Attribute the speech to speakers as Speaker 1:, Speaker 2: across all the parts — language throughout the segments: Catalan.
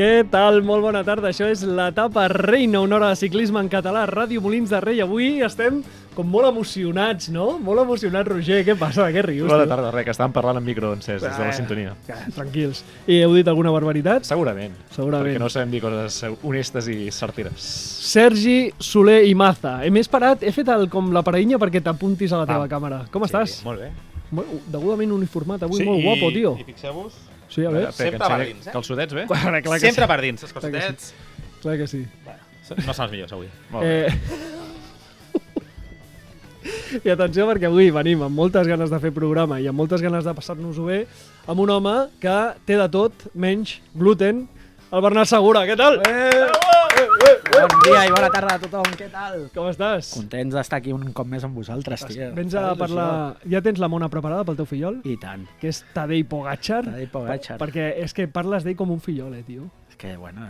Speaker 1: Què tal? Molt bona tarda. Això és l'etapa Reina, una hora de ciclisme en català, Ràdio Molins de Rei. Avui estem com molt emocionats, no? Molt emocionats, Roger. Què passa? De què rius?
Speaker 2: Bona tarda, res, que estàvem parlant en micro encès des de la sintonia.
Speaker 1: Tranquils. I heu dit alguna barbaritat?
Speaker 2: Segurament.
Speaker 1: Segurament.
Speaker 2: Perquè no sabem dir coses honestes i certeres.
Speaker 1: Sergi, Soler i Maza. M'he esperat, he fet com la parella perquè t'apuntis a la teva càmera. Com estàs?
Speaker 3: Molt bé.
Speaker 1: Degudament uniformat avui, molt guapo, tio.
Speaker 3: I fixeu-vos...
Speaker 1: Sí, a veure.
Speaker 3: Sempre per dins,
Speaker 2: Calçotets, bé?
Speaker 1: Clar que
Speaker 3: Sempre
Speaker 1: sí.
Speaker 3: per dins, els calçotets.
Speaker 1: Clar que sí.
Speaker 3: No són els millors, avui.
Speaker 2: Molt bé.
Speaker 1: I atenció, perquè avui venim amb moltes ganes de fer programa i amb moltes ganes de passar-nos-ho bé amb un home que té de tot menys gluten, el Bernat Segura. Què tal?
Speaker 4: Bon dia i bona tarda a tothom, què tal?
Speaker 1: Com estàs?
Speaker 4: Contents d'estar aquí un cop més amb vosaltres, tio.
Speaker 1: Vens a parlar... Ja tens la mona preparada pel teu fillol?
Speaker 4: I tant.
Speaker 1: Que és Tadej Pogačar.
Speaker 4: Tadej Pogačar.
Speaker 1: Perquè és que parles d'ell com un fillol, tio.
Speaker 4: És que, bueno,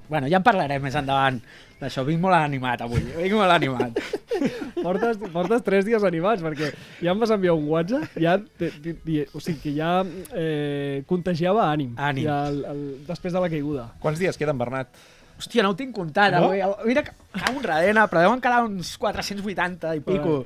Speaker 4: bueno, ja en parlarem més endavant d'això. Vinc molt animat avui, vinc molt animat.
Speaker 1: Portes 3 dies animats, perquè ja em vas enviar un WhatsApp, o sigui, que ja contagiava ànim.
Speaker 4: Ànim.
Speaker 1: Ja després de la caiguda.
Speaker 2: Quants dies queden, Bernat?
Speaker 4: Hòstia, no ho tinc comptat,
Speaker 1: No?
Speaker 4: avui. Mira, cau un redena, però deuen quedar uns 480 i pico.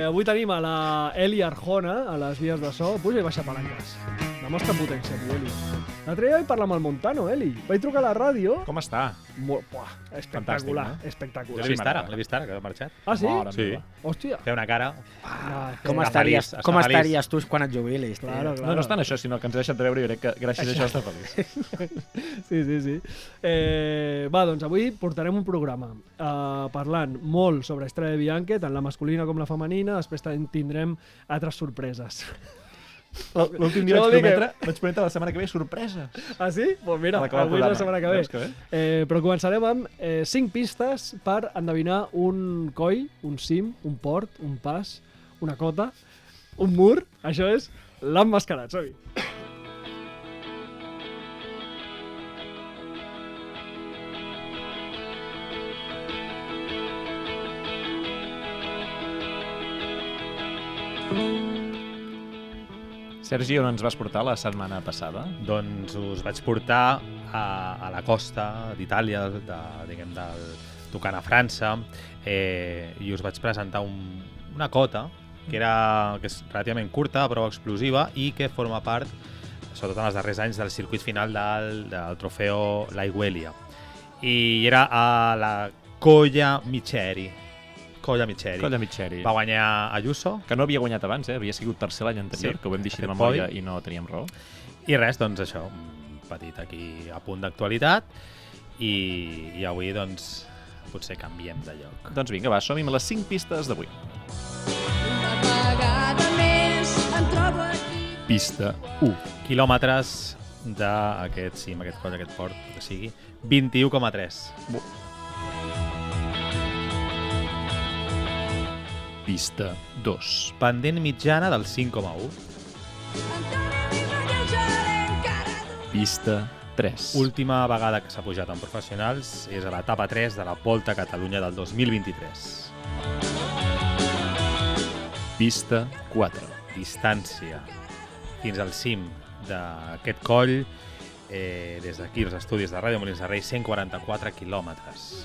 Speaker 1: Avui tenim a la Eli Arjona, a les vies de so. Puja i baixa palanques. Demostra potència, tu, Eli. L'altre dia vaig parlar amb el Montano, Eli. Vaig trucar a la ràdio.
Speaker 2: Com està?
Speaker 1: Espectacular,
Speaker 2: Fantàstic, no?
Speaker 1: espectacular.
Speaker 3: L'he vist ara, que ha marxat.
Speaker 1: Ah, sí?
Speaker 2: Mare
Speaker 3: Sí.
Speaker 2: meva.
Speaker 1: Hòstia.
Speaker 3: Fer una cara...
Speaker 4: Com
Speaker 3: Està feliç,
Speaker 4: estaries tu quan et jubilis, tio?
Speaker 1: Claro.
Speaker 2: No és tant això, sinó que ens ha deixat de veure i crec que gràcies a això està feliç.
Speaker 1: Sí. Va, doncs avui portarem un programa parlant molt sobre Estrada Bianche, tant la masculina com la femenina. Després tindrem altres sorpreses.
Speaker 2: L'últim dia
Speaker 1: Això vol
Speaker 2: vaig
Speaker 1: dir
Speaker 2: prometre la setmana que ve sorpreses.
Speaker 1: Ah, sí? Doncs mira,
Speaker 2: A l'acabar el
Speaker 1: avui és la
Speaker 2: programa.
Speaker 1: setmana que ve.
Speaker 2: Veus que bé?
Speaker 1: Però començarem amb 5 pistes per endevinar un coll, un cim, un port, un pas, una cota, un mur. Això és l'emmascarat, som-hi.
Speaker 2: Sergi, on ens vas portar la setmana passada?
Speaker 3: Doncs us vaig portar a la costa d'Itàlia, tocant a França, i us vaig presentar una cota que és relativament curta, però explosiva, i que forma part, sobretot en els darrers anys, del circuit final del trofeo Laiguelia. I era a la Colla Micheri.
Speaker 2: Colla Micheri.
Speaker 3: Va guanyar Ayuso.
Speaker 2: Que no havia guanyat abans, havia sigut tercer l'any anterior,
Speaker 3: Sí,
Speaker 2: que ho vam dir així de
Speaker 3: aquest
Speaker 2: memòria
Speaker 3: podi.
Speaker 2: i no teníem raó.
Speaker 3: I res, doncs això, un petit aquí a punt d'actualitat, i avui doncs potser canviem de lloc.
Speaker 2: Doncs vinga, va, som-hi amb les 5 pistes d'avui.
Speaker 5: Una vegada més em trobo aquí.
Speaker 2: Pista 1.
Speaker 3: Quilòmetres d'aquest cim, aquest coll, aquest port, que sigui, 21,3.
Speaker 2: Pista 2.
Speaker 3: Pendent mitjana del 5,1.
Speaker 5: Encara li manllejaré encara dur.
Speaker 2: Pista 3.
Speaker 3: Última vegada que s'ha pujat en professionals és a l'etapa 3 de la Volta a Catalunya del 2023.
Speaker 2: Pista 4.
Speaker 3: Distància fins al cim d'aquest coll, des d'aquí els estudis de Ràdio Molins de Rei, 144 quilòmetres.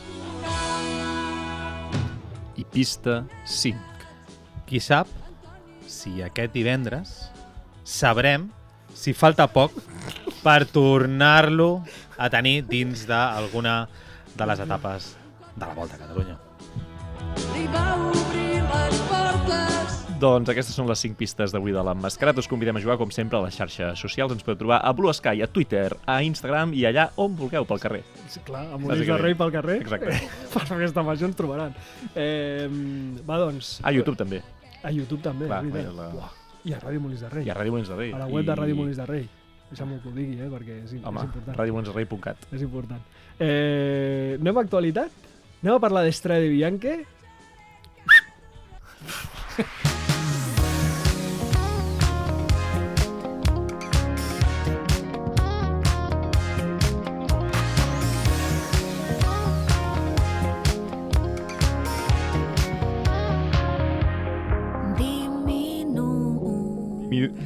Speaker 2: I pista 5.
Speaker 3: Qui sap si aquest divendres sabrem si falta poc per tornar-lo a tenir dins d'alguna de les etapes de la Volta a Catalunya.
Speaker 5: Li va obrir les portes.
Speaker 2: Doncs aquestes són les 5 pistes d'avui de l'Emmascarat. Us convidem a jugar, com sempre, a les xarxes socials. Ens podeu trobar a Blue Sky, a Twitter, a Instagram i allà on vulgueu, pel carrer.
Speaker 1: Sí, clar, a Molins de Rei pel carrer.
Speaker 2: Exacte.
Speaker 1: Per aquesta major ens trobaran. Va, doncs...
Speaker 2: A YouTube també.
Speaker 1: A YouTube també,
Speaker 2: Clar,
Speaker 1: és veritat.
Speaker 2: la-
Speaker 1: Uah, I a Ràdio Molins de Rei.
Speaker 2: I a Ràdio Molins de Rei.
Speaker 1: A la web de Ràdio Molins de Rei. Deixa'm que ho digui, perquè és
Speaker 2: Home,
Speaker 1: important.
Speaker 2: radiomolins-de-rei.cat.
Speaker 1: És important. Anem a actualitat? Anem a parlar d'Estrada Bianche?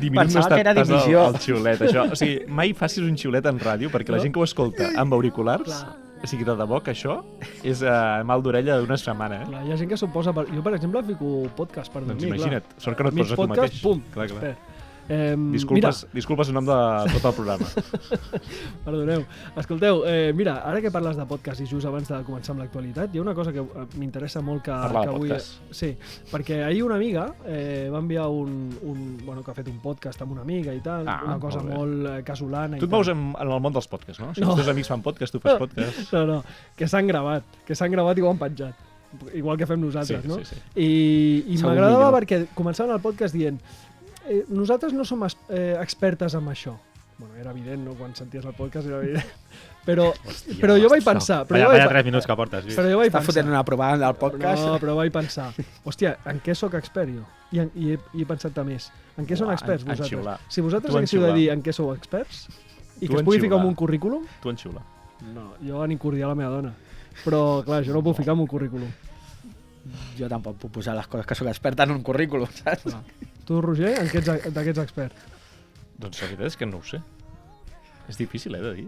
Speaker 2: minut no
Speaker 4: Pensava que era
Speaker 2: estàs
Speaker 4: divisió.
Speaker 2: al xiulet, això. O sigui, mai facis un xiulet en ràdio, perquè la gent que ho escolta amb auriculars, o sigui, de debò que això és mal d'orella d'una setmana,
Speaker 1: Clar, hi ha gent que s'ho posa... Jo, per exemple, fico podcast per
Speaker 2: Doncs
Speaker 1: dormir,
Speaker 2: imagina't, sort que no et
Speaker 1: Mig
Speaker 2: poses a tu
Speaker 1: podcast,
Speaker 2: mateix.
Speaker 1: pum,
Speaker 2: Clar, clar.
Speaker 1: expert.
Speaker 2: Disculpes en nom de tot el programa.
Speaker 1: Perdoneu. Escolteu, mira, ara que parles de podcast i just abans de començar amb l'actualitat, hi ha una cosa que m'interessa molt que,
Speaker 2: Parlar de
Speaker 1: que avui...
Speaker 2: podcast.
Speaker 1: Sí, perquè ahir una amiga va enviar bueno, que ha fet un podcast amb una amiga i tal, una cosa
Speaker 2: molt bé.
Speaker 1: molt casolana
Speaker 2: Tu
Speaker 1: i
Speaker 2: et mous en el món dels podcasts, no? Si
Speaker 1: No.
Speaker 2: els teus amics fan podcast, tu fas podcast.
Speaker 1: No, que s'han gravat i ho han penjat. Igual que fem nosaltres,
Speaker 2: Sí,
Speaker 1: no?
Speaker 2: sí, sí.
Speaker 1: I
Speaker 4: Segur
Speaker 1: m'agradava
Speaker 4: millor.
Speaker 1: perquè començaven el podcast dient nosaltres no som expertes en això. Bueno, era evident, no? Quan senties el podcast era evident. Però jo vaig pensar...
Speaker 3: Vaya 3 minuts que portes, Lluís.
Speaker 1: Però jo vaig
Speaker 4: Està fotent
Speaker 1: pensar...
Speaker 4: una propaganda del podcast.
Speaker 1: No, però vaig pensar... Hòstia, en què sóc expert jo? I he pensat a més. En què són
Speaker 2: Uah,
Speaker 1: experts
Speaker 2: en
Speaker 1: vosaltres?
Speaker 2: xiular.
Speaker 1: Si vosaltres
Speaker 2: Tu en
Speaker 1: haguéssiu de
Speaker 2: xiular.
Speaker 1: dir en què sou experts i
Speaker 2: Tu
Speaker 1: que es
Speaker 2: en
Speaker 1: pugui ficar
Speaker 2: xiular.
Speaker 1: en un currículum,
Speaker 2: Tu en xiula.
Speaker 1: no, jo en incordiar la meva dona. Però, clar, jo no ho puc ficar en un currículum.
Speaker 4: Jo tampoc puc posar les coses que sóc expert en un currículum, saps?
Speaker 1: Clar. Tu, Roger, en què ets expert?
Speaker 2: Doncs la veritat és que no ho sé. És difícil, de dir.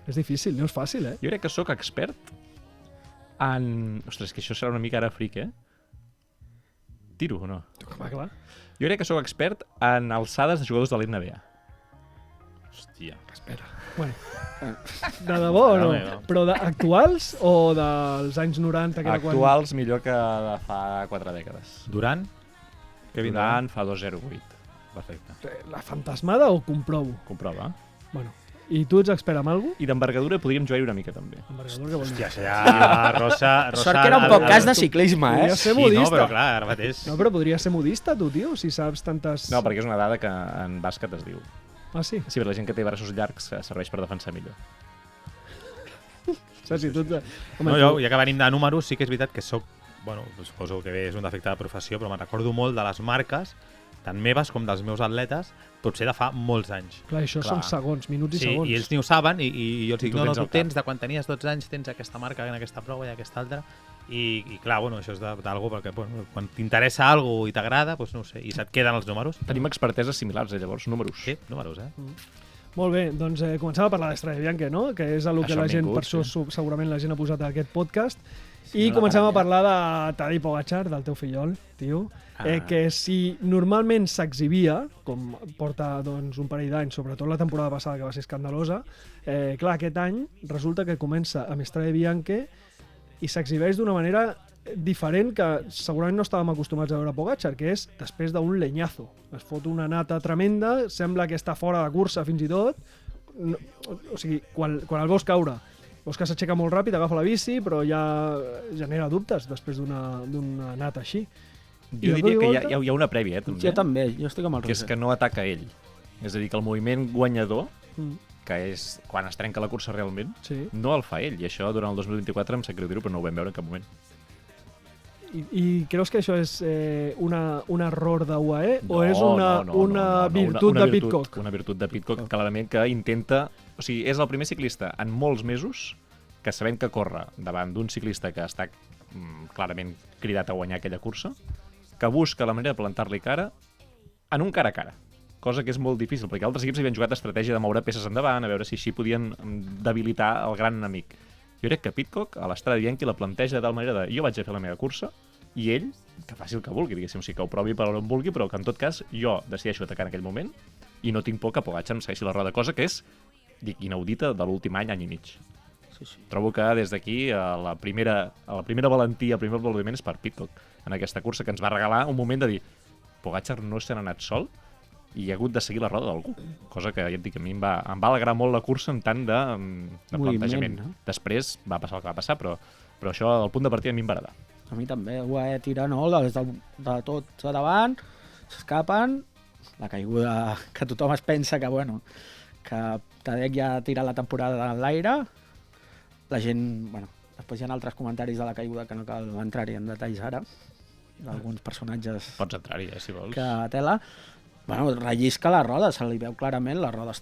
Speaker 1: És difícil, no és fàcil,
Speaker 2: Jo crec que sóc expert en... Ostres, que això serà una mica ara fric, Tiro o no?
Speaker 1: Va, clar.
Speaker 2: Jo crec que sóc expert en alçades de jugadors de l'NBA. Hòstia.
Speaker 1: Bueno, de debò o no?
Speaker 3: Mare meva.
Speaker 1: Però actuals o dels anys 90? Que era
Speaker 2: Actuals millor que de fa 4 dècades.
Speaker 3: Durant?
Speaker 2: Kevin Durant fa 2.08.
Speaker 3: Perfecte.
Speaker 1: Quan... La fantasmada o comprovo?
Speaker 2: Comprova.
Speaker 1: Bueno, i tu ets expert en alguna cosa?
Speaker 2: I d'envergadura podríem jugar-hi una mica, també.
Speaker 1: Envergadura, què vol dir?
Speaker 3: Hòstia, això ja... Rosa...
Speaker 4: Sort que era un podcast de ciclisme, eh?
Speaker 1: Podries ser
Speaker 3: Sí, no,
Speaker 1: modista.
Speaker 3: però clar, ara mateix...
Speaker 1: No, però podries ser modista, tu, tio, si saps tantes...
Speaker 2: No, perquè és una dada que en bàsquet es diu.
Speaker 1: Ah, sí?
Speaker 2: Sí, però la gent que té braços llargs serveix per defensar millor.
Speaker 1: Saps? Si tu... Home,
Speaker 3: No, jo, ja que venim de números, sí que és veritat que sóc... Bueno, suposo que bé, és un defecte de professió, però me'n recordo molt de les marques, tant meves com dels meus atletes, potser de fa molts anys.
Speaker 1: Clar, això
Speaker 2: Clar.
Speaker 1: són segons, minuts i
Speaker 3: Sí,
Speaker 1: segons.
Speaker 3: i ells ni ho saben, i jo els dic,
Speaker 2: Tu
Speaker 3: no,
Speaker 2: tens
Speaker 3: tu
Speaker 2: al cap.
Speaker 3: tens, de quan tenies 12 anys, tens aquesta marca en aquesta prova i aquesta altra, i clar, bueno, això és d'algú, perquè bueno, quan t'interessa alguna cosa i t'agrada, doncs no ho sé, i se't queden els números.
Speaker 2: Tenim experteses similars, llavors, números.
Speaker 3: Sí, números,
Speaker 1: Molt bé, doncs comencem a parlar d'Estrella Bianca, no? Que és el que
Speaker 2: Això
Speaker 1: la
Speaker 2: hem
Speaker 1: gent,
Speaker 2: vingut,
Speaker 1: per això
Speaker 2: sí.
Speaker 1: segurament la gent ha posat a aquest podcast.
Speaker 2: Sí,
Speaker 1: I
Speaker 2: no
Speaker 1: comencem a
Speaker 2: l'ha
Speaker 1: parlar de Tadej Pogačar, del teu fillol, tio, que si normalment s'exhibia, com porta doncs, un parell d'anys, sobretot la temporada passada que va ser escandalosa, clar, aquest any resulta que comença amb Estrella Bianca i s'exhibeix d'una manera diferent que segurament no estàvem acostumats a veure Pogačar, que és després d'un leñazo. Es fot una nata tremenda, sembla que està fora de cursa fins i tot, no, o sigui, quan el veus caure, veus que s'aixeca molt ràpid, agafa la bici, però ja genera dubtes després d'una nata així. I
Speaker 2: Jo
Speaker 1: de
Speaker 2: diria
Speaker 1: cop i
Speaker 2: que
Speaker 1: volta-
Speaker 2: hi ha una prèvia, també.
Speaker 4: Jo també, jo estic amb el
Speaker 2: Que és
Speaker 4: Roger.
Speaker 2: que no ataca ell. És a dir, que el moviment guanyador,
Speaker 1: Mm,
Speaker 2: que és quan es trenca la cursa realment,
Speaker 1: sí.
Speaker 2: no el fa ell. I això durant el 2024 em sap greu dir-ho, però no ho vam veure en cap moment.
Speaker 1: I creus que això és un error de UAE o és una virtut de Pidcock?
Speaker 2: Una virtut de Pidcock, clarament, que intenta... O sigui, és el primer ciclista en molts mesos que sabent que corre davant d'un ciclista que està clarament cridat a guanyar aquella cursa, que busca la manera de plantar-li cara en un cara a cara. Cosa que és molt difícil, perquè altres equips havien jugat estratègia de moure peces endavant, a veure si així podien debilitar el gran enemic. Jo crec que Pidcock, a l'Estrada Bianchi, la planteja de tal manera de jo vaig a fer la meva cursa i ell, que faci el que vulgui, diguéssim, sí que ho provi per on vulgui, però que en tot cas jo decideixo atacar en aquell moment i no tinc por que Pogačar em segueixi la roda, cosa que és, dic, inaudita de l'últim any i mig.
Speaker 4: Sí.
Speaker 2: Trobo que des d'aquí la primera valentia, el primer aplaudiment és per Pidcock en aquesta cursa, que ens va regalar un moment de dir Pogačar no se n'ha anat sol i ha hagut de seguir la roda d'algú, cosa que ja et dic, a mi em va alegrar molt la cursa en tant de plantejament.
Speaker 4: no?
Speaker 2: Després va passar el que va passar, però això, el punt de partida, a mi em va agradar.
Speaker 4: A mi també, el UAE tira, no? De tot a davant, s'escapen, la caiguda que tothom es pensa que, bueno, que Tadej ja tira la temporada en l'aire, la gent, bueno, després hi ha altres comentaris de la caiguda que no cal entrar-hi en detalls ara, d'alguns personatges
Speaker 2: Pots entrar-hi, si vols.
Speaker 4: que tela. Bueno, rellisca la roda, se li veu clarament, la roda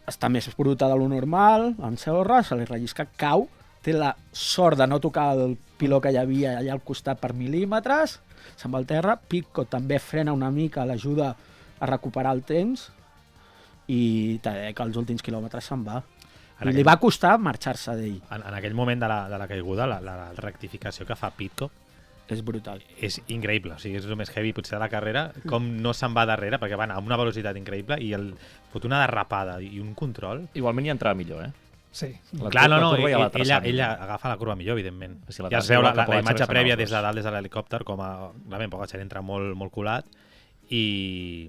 Speaker 4: està més bruta de lo normal, amb sorra, se li rellisca, cau, té la sort de no tocar el piló que hi havia allà al costat per mil·límetres, se'n va al terra. Pitcock també frena una mica, l'ajuda a recuperar el temps i Tadek als últims quilòmetres se'n va. I li va costar marxar-se d'ell.
Speaker 3: En aquell moment de la caiguda, la rectificació que fa Pitcock
Speaker 4: És brutal.
Speaker 3: és increïble, o sigui, és el més heavy potser de la carrera, com no se'n va darrere, perquè va anar amb una velocitat increïble i fot una derrapada i un control.
Speaker 2: Igualment hi entrava millor, eh?
Speaker 1: Sí.
Speaker 3: Clar, no,
Speaker 2: la curva ja l'ha traçat
Speaker 3: ella
Speaker 2: millor.
Speaker 3: agafa la curva millor, evidentment.
Speaker 2: Sí, la
Speaker 3: Ja es
Speaker 2: traça
Speaker 3: veu
Speaker 2: igual que
Speaker 3: la
Speaker 2: Pogačar
Speaker 3: imatge
Speaker 2: que fan
Speaker 3: prèvia
Speaker 2: els
Speaker 3: des de
Speaker 2: dos.
Speaker 3: dalt, des de l'helicòpter, com realment Pogačar entra molt colat i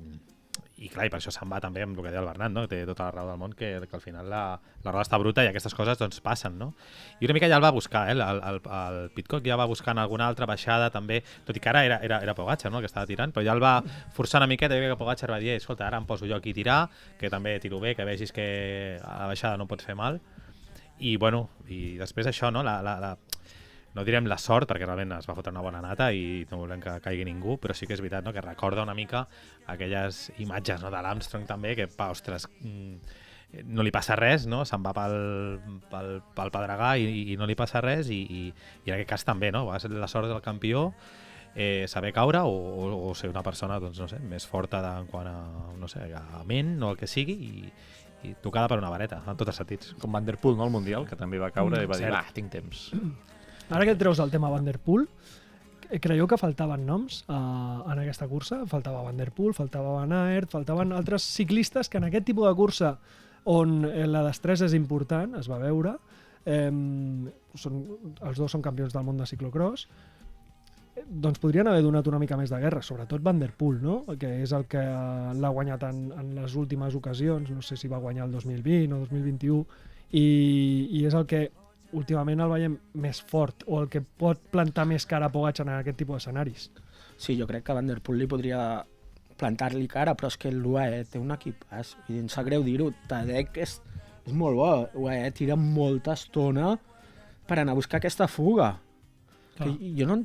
Speaker 3: clar, i per això se'n va també amb el que deia el Bernat, no? Té tota la raó del món que al final la roda està bruta i aquestes coses doncs passen, no? I una mica ja el va buscar, el Pitcock ja va buscant alguna altra baixada també, tot i que ara era Pogačar, no?, el que estava tirant, però ja el va forçar una miqueta i que Pogačar va dir, escolta, ara em poso jo aquí a tirar, que també tiro bé, que vegis que a la baixada no pots fer mal. I bueno, i després això, no? No direm la sort, perquè realment es va fotre una bona nata i no volem que caigui ningú, però sí que és veritat, no?, que recorda una mica aquelles imatges, no?, de l'Armstrong també, que, ostres, no li passa res, no?, se'n va pel pedregar i no li passa res i en aquest cas també, no?, va ser la sort del campió, saber caure o ser una persona, doncs, no sé, més forta en quant a, no sé, a ment o el que sigui i tocada per una vareta, en tots els sentits.
Speaker 2: Com Van der Poel, no?, al Mundial, que també va caure i va dir,
Speaker 3: cert.
Speaker 2: va, tinc temps.
Speaker 1: Ara que treus el tema Van der Poel, creieu que faltaven noms en aquesta cursa? Faltava Van der Poel, faltava Van Aert, faltaven altres ciclistes que en aquest tipus de cursa on la destresa és important, es va veure, els dos són campions del món de ciclocross, doncs podrien haver donat una mica més de guerra, sobretot Van der Poel, no?, que és el que l'ha guanyat en les últimes ocasions, no sé si va guanyar el 2020 o 2021, i és el que últimament el veiem més fort, o el que pot plantar més cara a Pogačar en aquest tipus d'escenaris.
Speaker 4: Sí, jo crec que Van der Poel li podria plantar-li cara, però és que l'UAE té un equipàs, i em sap greu dir-ho, Tadek és molt bo, l'UAE tira molta estona per anar a buscar aquesta fuga. Que jo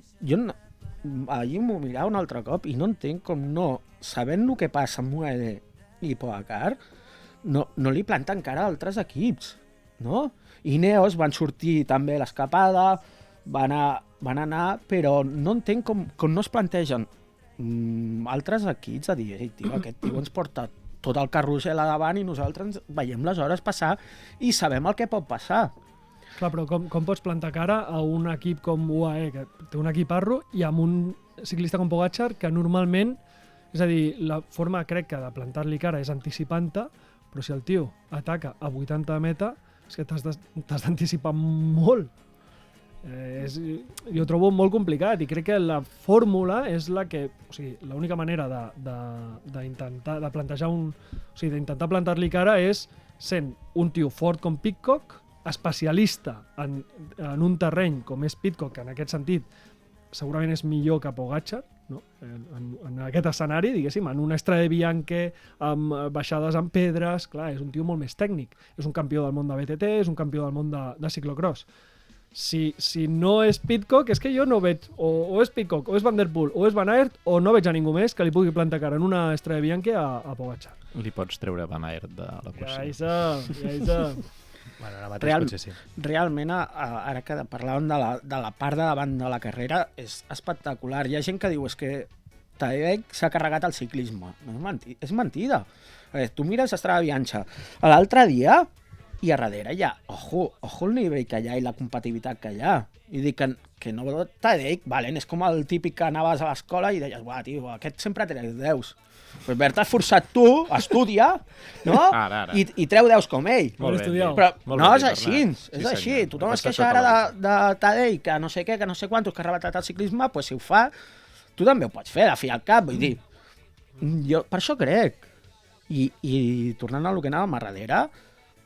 Speaker 4: ahir m'ho mirava un altre cop i no entenc com no, sabent el que passa amb UAE i Pogačar, no li planten cara a altres equips, no? I Ineos van sortir també a l'escapada, van anar, però no entenc com no es plantegen altres equips a dir, ei, tio, aquest tio ens porta tot el carrusel a davant i nosaltres ens veiem les hores passar i sabem el que pot passar.
Speaker 1: Clar, però com pots plantar cara a un equip com UAE, que té un equiparro, i amb un ciclista com Pogačar, que normalment, és a dir, la forma, crec que de plantar-li cara és anticipant-te, però si el tio ataca a 80 de meta, és que t'has d'anticipar molt. Jo ho trobo molt complicat i crec que la fórmula és la que, o sigui, l'única manera d'intentar plantejar d'intentar plantar-li cara és sent un tio fort com Pitcock, especialista en un terreny com és Pitcock, que en aquest sentit segurament és millor que Pogačar, no? En aquest escenari, diguéssim, en una Strade Bianche amb baixades amb pedres, clar, és un tio molt més tècnic, és un campió del món de BTT, és un campió del món de ciclocross. Si no és Pitcock, és que jo no veig, o és Pitcock, o és Van der Poel, o és Van Aert, o no veig a ningú més que li pugui plantar cara en una Strade Bianche a Pogačar.
Speaker 2: Li pots treure Van Aert de la cursa.
Speaker 1: Ja hi som.
Speaker 3: Bueno, ara mateix potser sí.
Speaker 4: Realment, ara que parlàvem de la part de davant de la carrera, és espectacular. Hi ha gent que diu és que Tadek s'ha carregat el ciclisme. No, és mentida. Tu mires Strade Bianche. L'altre dia, i a darrere hi ha, ojo el nivell que hi ha i la competitivitat que hi ha. I dic que no Tadek, valen, és com el típic que anaves a l'escola i deies, uah, tio, aquest sempre té 10. Pues haver-te forçat tu, estudia, no?
Speaker 2: Ara.
Speaker 4: I treu 10 com ell.
Speaker 2: Molt
Speaker 1: bé,
Speaker 2: tio.
Speaker 4: Però
Speaker 2: Molt
Speaker 4: no
Speaker 2: ben
Speaker 4: és
Speaker 2: dit,
Speaker 4: així,
Speaker 2: Bernat.
Speaker 4: és així.
Speaker 2: senyor.
Speaker 4: Tothom es
Speaker 2: Respecte
Speaker 4: queixa
Speaker 2: a
Speaker 4: ara
Speaker 2: tota
Speaker 4: de Tadej, que no sé què, que no sé quantos, que ha arrebatat el ciclisme, pues si ho fa, tu també ho pots fer, de fi al cap, vull dir. Jo per això crec. I tornant a lo que anàvem a darrere,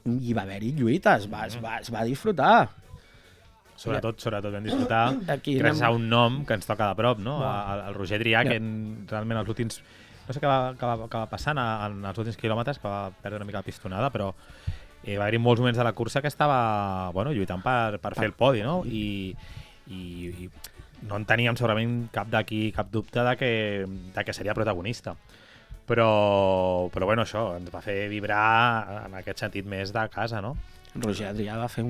Speaker 4: hi va haver-hi lluita, es va disfrutar.
Speaker 3: Sobretot vam disfrutar
Speaker 4: Aquí
Speaker 3: gràcies
Speaker 4: anem-
Speaker 3: a un nom que ens toca de prop, no? El Roger Drià, que realment els últims... No sé què va passar en els últims quilòmetres, que va perdre una mica la pistonada, però va haver-hi molts moments de la cursa que estava lluitant per fer el podi, no? I no en teníem segurament cap dubte de que seria protagonista. Però bueno, això ens va fer vibrar en aquest sentit més de casa, no?
Speaker 4: Roger Adrià va fer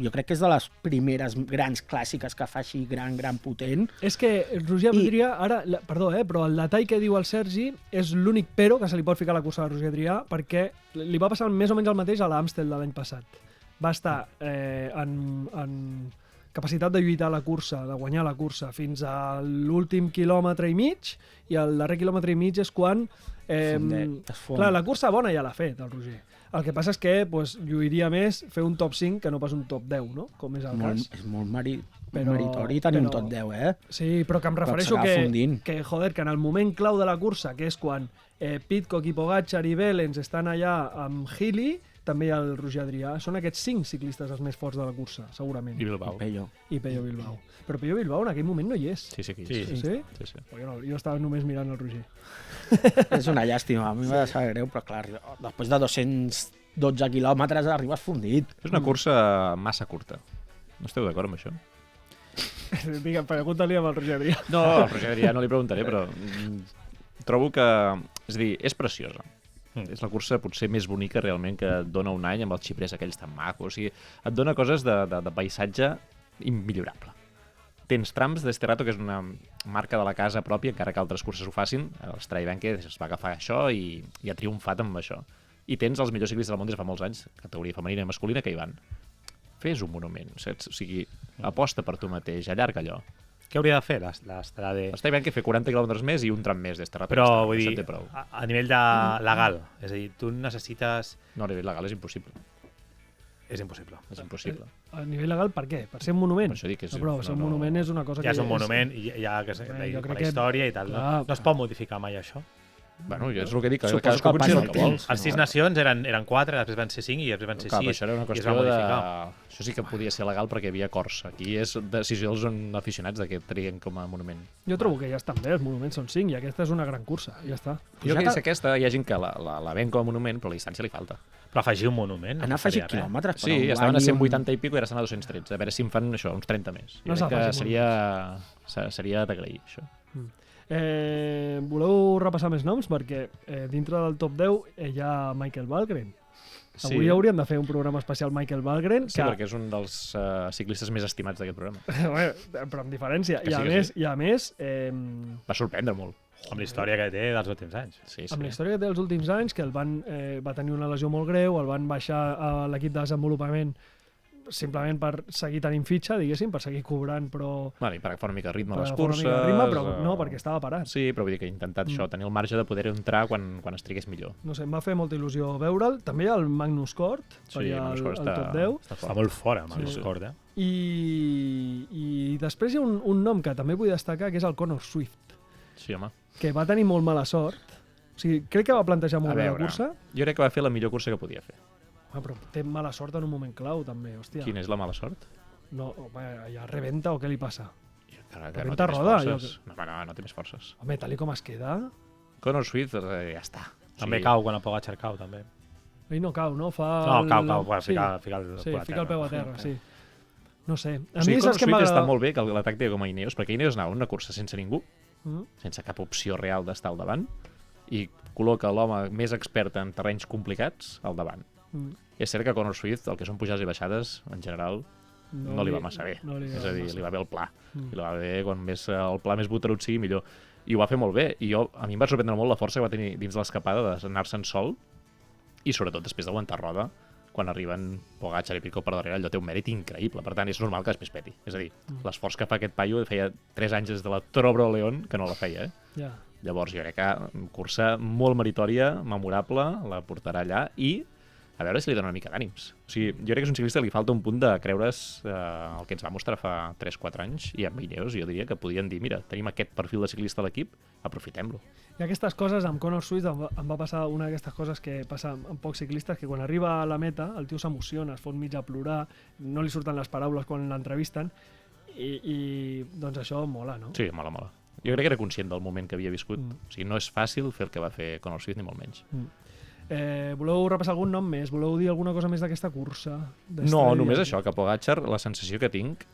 Speaker 4: jo crec que és de les primeres grans clàssiques que fa així gran potent.
Speaker 1: És que Roger Adrià, ara, perdó, però el detall que diu el Sergi és l'únic però que se li pot ficar a la cursa de Roger Adrià, perquè li va passar més o menys el mateix a l'Amstel de l'any passat. Va estar en capacitat de lluitar la cursa, de guanyar la cursa, fins a l'últim quilòmetre i mig, i el darrer quilòmetre i mig és quan... clar, la cursa bona ja l'ha fet, el Roger. El que passa és que lluiria més fer un top 5 que no pas un top 10, no? Com és el cas.
Speaker 4: És molt meritori tenir un top 10, eh?
Speaker 1: Sí, però que em refereixo que, joder, que en el moment clau de la cursa, que és quan Pidcock i Pogačar i Wellens estan allà amb Healy, també hi ha el Roger Adrià. Són aquests 5 ciclistes els més forts de la cursa, segurament.
Speaker 2: I Bilbao.
Speaker 4: I
Speaker 1: Pello Bilbao. Però Pello Bilbao en aquell moment no hi és.
Speaker 2: Sí, que hi
Speaker 1: és. Sí? Jo estava només mirant el Roger.
Speaker 4: És una llàstima, a mi m'ha de saber greu, però clar, després de 212 quilòmetres arribes fundit.
Speaker 2: És una cursa massa curta. No esteu d'acord amb això?
Speaker 1: Vinga, pregunta-li amb el Roger Adrià.
Speaker 2: No, al Roger Adrià no li preguntaré, però trobo que... És a dir, és preciosa. És la cursa potser més bonica realment que et dona un any amb els xiprers aquells tan macos. O sigui, et dona coses de paisatge immillorable. Tens trams d'Esterato, que és una marca de la casa pròpia, encara que altres curses ho facin. L'Straibanque es va agafar això i ha triomfat amb això. I tens els millors ciclistes del món des de fa molts anys, categoria femenina i masculina, que hi van. Fes un monument, saps? O sigui, aposta per tu mateix, allarga allò.
Speaker 3: Què hauria de fer l'Strade?
Speaker 2: L'Straibanque fer 40 quilòmetres més i un tram més d'Esterato.
Speaker 3: Però, vull dir, a nivell legal, és a dir, tu necessites...
Speaker 2: No, a nivell legal és impossible.
Speaker 3: És impossible.
Speaker 2: És impossible.
Speaker 1: A nivell legal, per què? Per ser un monument?
Speaker 2: Per això dic que és...
Speaker 1: No, però ser un monument és una cosa que...
Speaker 3: Ja és un monument, i ja que la història i tal. No es pot modificar mai això?
Speaker 2: Bueno, és el que dic,
Speaker 4: Suposo
Speaker 2: cadascú
Speaker 4: que passa
Speaker 2: considera
Speaker 4: el
Speaker 2: el que vol.
Speaker 4: temps.
Speaker 3: Els 6 nacions eren 4, després van ser 5 i després van ser 6.
Speaker 2: Això era una qüestió de... Això sí que podia ser legal perquè hi havia acords. Aquí és decisió dels aficionats de què triguen com a monument.
Speaker 1: Jo trobo que ja estan bé, els monuments són 5 i aquesta és una gran cursa, ja està.
Speaker 2: Jo crec que aquesta hi ha gent que la ven com a monument, però la distància li falta.
Speaker 3: Però afegir un monument...
Speaker 4: Han afegit quilòmetres, però...
Speaker 2: Sí, estaven a 180 i pico i ara estan a 213. A veure si en fan això, uns 30 més. Jo crec que seria d'agrair, això.
Speaker 1: Voleu repassar més noms? Perquè dintre del top 10 hi ha Michael Valgren. Avui hauríem de fer un programa especial Michael Valgren.
Speaker 2: Sí, perquè és un dels ciclistes més estimats d'aquest programa.
Speaker 1: Però amb diferència. I a més...
Speaker 2: Va sorprendre molt.
Speaker 3: Amb la història que té dels últims anys.
Speaker 2: Sí.
Speaker 1: Amb la història que té dels últims anys, que va tenir una lesió molt greu, el van baixar a l'equip de desenvolupament simplement per seguir tenint fitxa, diguéssim, per seguir cobrant, però...
Speaker 2: Bueno, i per agafar una mica de ritme a les curses...
Speaker 1: Però no, perquè estava parat.
Speaker 2: Sí, però vull dir que he intentat això, tenir el marge de poder entrar quan estigués millor.
Speaker 1: No sé, em va fer molta il·lusió veure'l. També hi ha el Magnus Cort,
Speaker 2: sí,
Speaker 1: el top 10.
Speaker 3: Està molt fora, Magnus Cort, eh?
Speaker 1: I després hi ha un nom que també vull destacar, que és el Conor Swift.
Speaker 2: Sí, home.
Speaker 1: Que va tenir molt mala sort. O sigui, crec que va plantejar molt bé la cursa.
Speaker 2: Jo crec que va fer la millor cursa que podia fer.
Speaker 1: Però té mala sort en un moment clau, també, hòstia.
Speaker 2: Quina és la mala sort?
Speaker 1: No, ja rebenta o què li passa?
Speaker 2: Rebenta roda? No té més forces.
Speaker 1: Home, tal com es queda...
Speaker 2: Conor Swift, ja està.
Speaker 3: També cau quan el Pogačar cau, també.
Speaker 1: Ell no cau, no?
Speaker 3: No, cau, fica
Speaker 1: el peu a terra, sí. No sé.
Speaker 2: A mi Conor Swift està molt bé que la tàctica com a Ineos, perquè Ineos anava una cursa sense ningú, sense cap opció real d'estar al davant, i col·loca l'home més expert en terrenys complicats al davant. És cert que Conor Swift, el que són pujades i baixades, en general, no li va massa bé. És a dir, li va bé el pla. I li va bé quan el pla més botarut sigui millor. I ho va fer molt bé. I a mi em va sorprendre molt la força que va tenir dins de l'escapada d'anar-se'n sol i sobretot després d'aguantar roda quan arriben Pogačar i Pidcock per darrere, allò té un mèrit increïble. Per tant, és normal que després peti. És a dir, l'esforç que fa aquest paio feia 3 anys des de la Toro León que no la feia, Llavors, jo crec que cursa molt meritòria, memorable, la portarà allà i a veure si li dona una mica d'ànims. O sigui, jo crec que és un ciclista que li falta un punt de creure's el que ens va mostrar fa 3-4 anys i amb Ineos jo diria que podien dir, mira, tenim aquest perfil de ciclista a l'equip, aprofitem-lo.
Speaker 1: I aquestes coses, amb Conor Swift em va passar una d'aquestes coses que passa amb pocs ciclistes, que quan arriba a la meta el tio s'emociona, es fot mig a plorar, no li surten les paraules quan l'entrevisten i doncs això mola, no?
Speaker 2: Sí, mola. Jo crec que era conscient del moment que havia viscut. O sigui, no és fàcil fer el que va fer Conor Swift, ni molt menys.
Speaker 1: Voleu repassar algun nom més? Voleu dir alguna cosa més d'aquesta cursa?
Speaker 2: No, només això, que Pogačar, la sensació que tinc,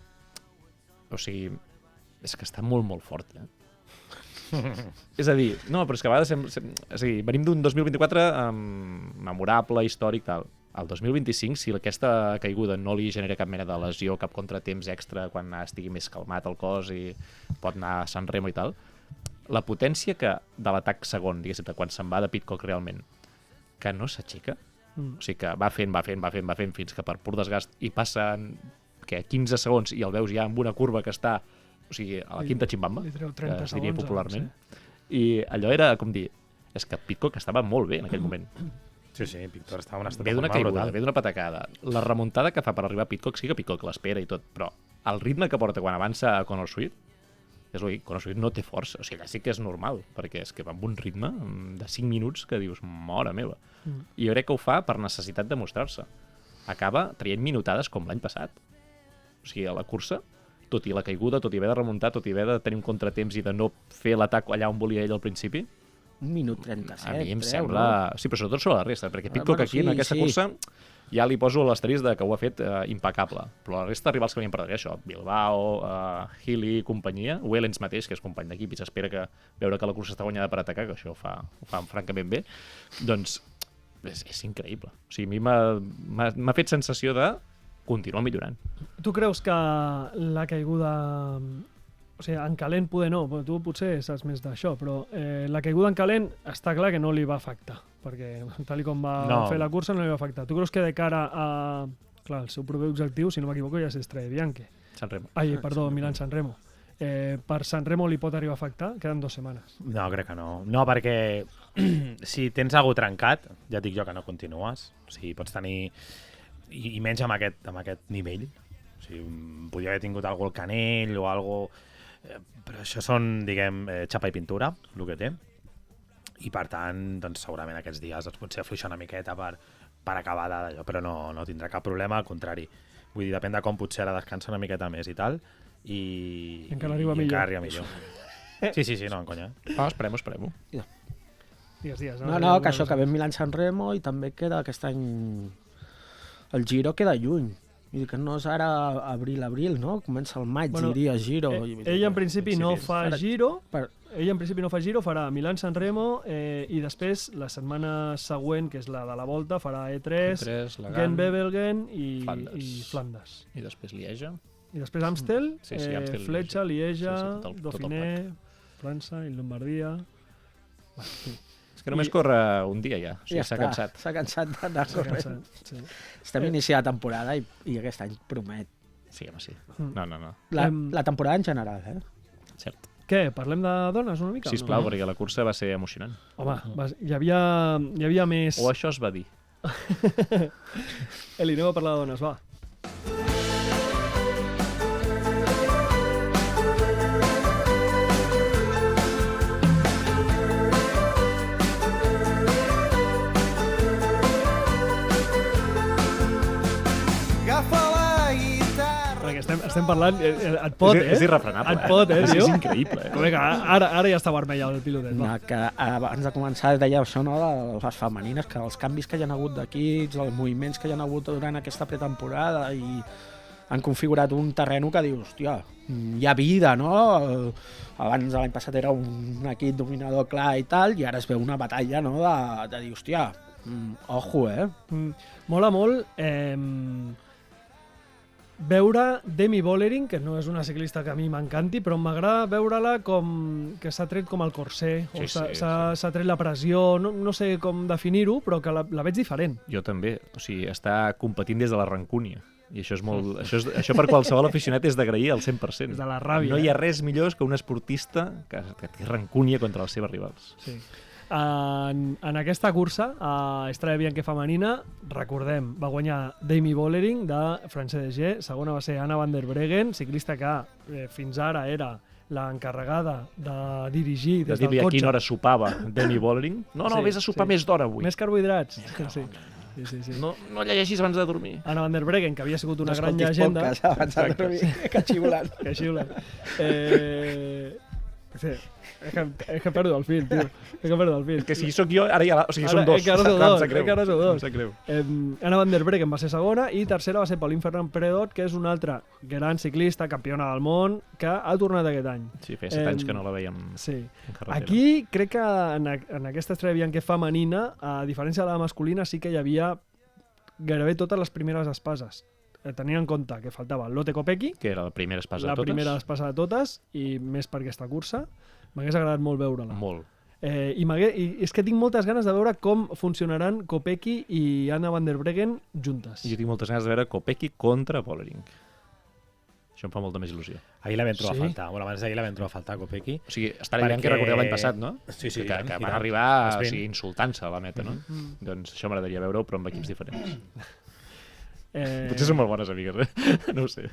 Speaker 2: o sigui, és que està molt, molt fort, És a dir, no, però és que a vegades venim d'un 2024 memorable, històric, tal. el 2025, si aquesta caiguda no li genera cap mena de lesió, cap contratemps extra quan estigui més calmat el cos i pot anar a San Remo i tal, la potència que de l'atac segon, diguéssim, de quan se'n va de Pidcock realment, que no s'aixeca, o sigui que va fent fins que per pur desgast i passen 15 segons i el veus ja amb una curva que està, o sigui, a la quinta ximbamba,
Speaker 1: Li treu
Speaker 2: que
Speaker 1: 30
Speaker 2: es diria
Speaker 1: segons,
Speaker 2: popularment.
Speaker 1: sí.
Speaker 2: I allò era com dir, és que Pidcock estava molt bé en aquell moment.
Speaker 3: Sí, Pictor estava en un estat
Speaker 2: Ve
Speaker 3: de
Speaker 2: d'una
Speaker 3: forma
Speaker 2: caiguda,
Speaker 3: brutal.
Speaker 2: ve d'una patacada. La remuntada que fa per arribar a Pidcock, sí que Pidcock l'espera i tot, però el ritme que porta quan avança a Conor Swift, és oi, Conor Swift no té força, o sigui, allà sí que és normal, perquè és que va amb un ritme de 5 minuts que dius, mare meva. I jo crec que ho fa per necessitat de mostrar-se. Acaba traient minutades com l'any passat. O sigui, a la cursa, tot i la caiguda, tot i haver de remuntar, tot i haver de tenir un contratemps i de no fer l'atac allà on volia ell al principi,
Speaker 4: 1 minut 37,
Speaker 2: a mi em
Speaker 4: creu,
Speaker 2: sembla...
Speaker 4: no?
Speaker 2: Sí, però sobretot sobre la resta, perquè Pidcock
Speaker 4: bueno,
Speaker 2: aquí, en
Speaker 4: sí,
Speaker 2: aquesta
Speaker 4: sí.
Speaker 2: cursa, ja li poso l'asterís de que ho ha fet impecable. Però la resta de rivals que venien per darrere, això, Bilbao, Healy, companyia, Wellens mateix, que és company d'equip i s'espera que veure que la cursa està guanyada per atacar, que això ho fa francament bé, doncs és increïble. O sigui, a mi m'ha fet sensació de continuar millorant.
Speaker 1: Tu creus que la caiguda... O sigui, en calent poder no, però tu potser saps més d'això, però la caiguda en calent està clar que no li va afectar, perquè tal com va fer la cursa no li va afectar. Tu creus que de cara a... Clar, el seu proper objectiu, si no m'equivoco, ja és Estrella Bianche.
Speaker 2: San Remo.
Speaker 1: Ai, perdó, Milán-San Remo. Per San Remo li pot arribar a afectar? Queden 2 setmanes.
Speaker 3: No, crec que no. No, perquè si tens algú trencat, ja et dic jo que no continues. O sigui, pots tenir... I menys amb aquest nivell. O sigui, podia haver tingut algú al canell o algo... Però això són, diguem, xapa i pintura, el que té. I per tant, doncs, segurament aquests dies doncs, potser afluixar una miqueta per acabar d'allò, però no tindrà cap problema, al contrari. Vull dir, depèn de com potser ara descansa una miqueta més i tal. I
Speaker 1: encara arriba millor.
Speaker 3: Encara arriba millor. Sí, no, en conya.
Speaker 2: Esperem-ho.
Speaker 1: Digues.
Speaker 4: No, que això que ve Milán-San Remo i també queda aquest any... El Giro queda lluny. Vull dir que no és ara abril, no? Comença el maig, diria Giro.
Speaker 1: Ell en principi no fa Giro, ell en principi no fa Giro, farà Milán-San Remo i després la setmana següent, que és la de la Volta, farà E3, Gent-Wevelgem i Flandes.
Speaker 2: I després Lieja.
Speaker 1: I després Amstel,
Speaker 2: Amstel,
Speaker 1: Fletxa, Lieja,
Speaker 2: tot
Speaker 1: Dauphiné, França i Lombardia...
Speaker 2: És que només corre un dia ja, o sigui, s'ha cansat.
Speaker 4: S'ha cansat d'anar corrent.
Speaker 1: Sí.
Speaker 4: Estem iniciant la temporada i aquest any promet.
Speaker 2: Sí, home, sí. No.
Speaker 4: La temporada en general,
Speaker 2: Cert.
Speaker 1: Què, parlem de dones una mica?
Speaker 2: Sisplau, perquè la cursa va ser emocionant.
Speaker 1: Home, hi havia més...
Speaker 2: O això es va dir.
Speaker 1: Eli, anem a parlar de dones, va. Estem parlant... Et pot,
Speaker 2: És irrefrenable.
Speaker 1: Et pot, tio?
Speaker 2: És increïble,
Speaker 1: Vinga, ara ja està vermell el pilotet.
Speaker 4: No, que abans de començar deia això, no, de les femenines, que els canvis que hi ha hagut d'equips, els moviments que hi ha hagut durant aquesta pretemporada i han configurat un terreno que dius, hòstia, hi ha vida, no? Abans de l'any passat era un equip dominador clar i tal, i ara es veu una batalla, no?, de dir, hòstia, ojo,
Speaker 1: Mola molt veure Demi Vollering, que no és una ciclista que a mi m'encanti, però m'agrada veure-la com que s'ha tret com el corsé, o s'ha tret la pressió, no sé com definir-ho, però que la veig diferent.
Speaker 2: Jo també, o sigui, està competint des de la rancúnia. I això és molt... Això per qualsevol aficionat és d'agrair al 100%.
Speaker 1: De la ràbia.
Speaker 2: No hi ha res millor que un esportista que té rancúnia contra els seus rivals.
Speaker 1: Sí. En aquesta cursa, a Estrella Bianche femenina, recordem, va guanyar Demi Vollering de France DG, segona va ser Anna van der Breggen, ciclista que fins ara era l'encarregada de dirigir des del cotxe.
Speaker 2: A quina hora sopava Demi Vollering. No, vés a sopar més d'hora avui.
Speaker 1: Més carbohidrats. Sí.
Speaker 2: No llegeixis abans de dormir.
Speaker 1: Anna van der Breggen, que havia sigut una gran llegenda.
Speaker 4: Abans de dormir, que xiulen.
Speaker 1: Que xiulen. Sí. És que perdo el fil, tio.
Speaker 2: És que si sóc jo, ara ja... O sigui, són dos.
Speaker 1: Encara sou dos.
Speaker 2: Sap greu.
Speaker 1: Anna van der Breggen va ser segona i tercera va ser Pauline Ferrand-Predot, que és una altra gran ciclista, campiona del món, que ha tornat aquest any.
Speaker 2: Sí, feia 7 anys que no la veiem en carretera.
Speaker 1: Aquí crec que en aquesta Estrella Bianche femenina, a diferència de la masculina, sí que hi havia gairebé totes les primeres espases. Tenint en compte que faltava Lotte Kopecky,
Speaker 2: Que era la primera espasa
Speaker 1: la
Speaker 2: de totes.
Speaker 1: primera espasa de totes, i més per aquesta cursa. M'hagués agradat molt veure-la.
Speaker 2: Molt.
Speaker 1: I és que tinc moltes ganes de veure com funcionaran Kopecky i Anna van der Breggen juntes.
Speaker 2: I jo tinc moltes ganes de veure Kopecky contra Vollering. Això em fa molta més il·lusió.
Speaker 3: Ahir la vam trobar
Speaker 1: Sí?
Speaker 3: a faltar. Bueno, abans d'ahir la vam trobar a faltar, Kopecky.
Speaker 2: O sigui, estarà perquè... que
Speaker 3: Perquè-
Speaker 2: recordeu l'any passat, no?
Speaker 3: Sí, sí,
Speaker 2: Que
Speaker 3: i tant,
Speaker 2: van
Speaker 3: i tant.
Speaker 2: arribar
Speaker 3: Els
Speaker 2: o
Speaker 3: vint.
Speaker 2: sigui, insultant-se a la meta, no? Doncs això m'agradaria veure-ho, però amb equips diferents. Potser són molt bones amigues, no ho sé.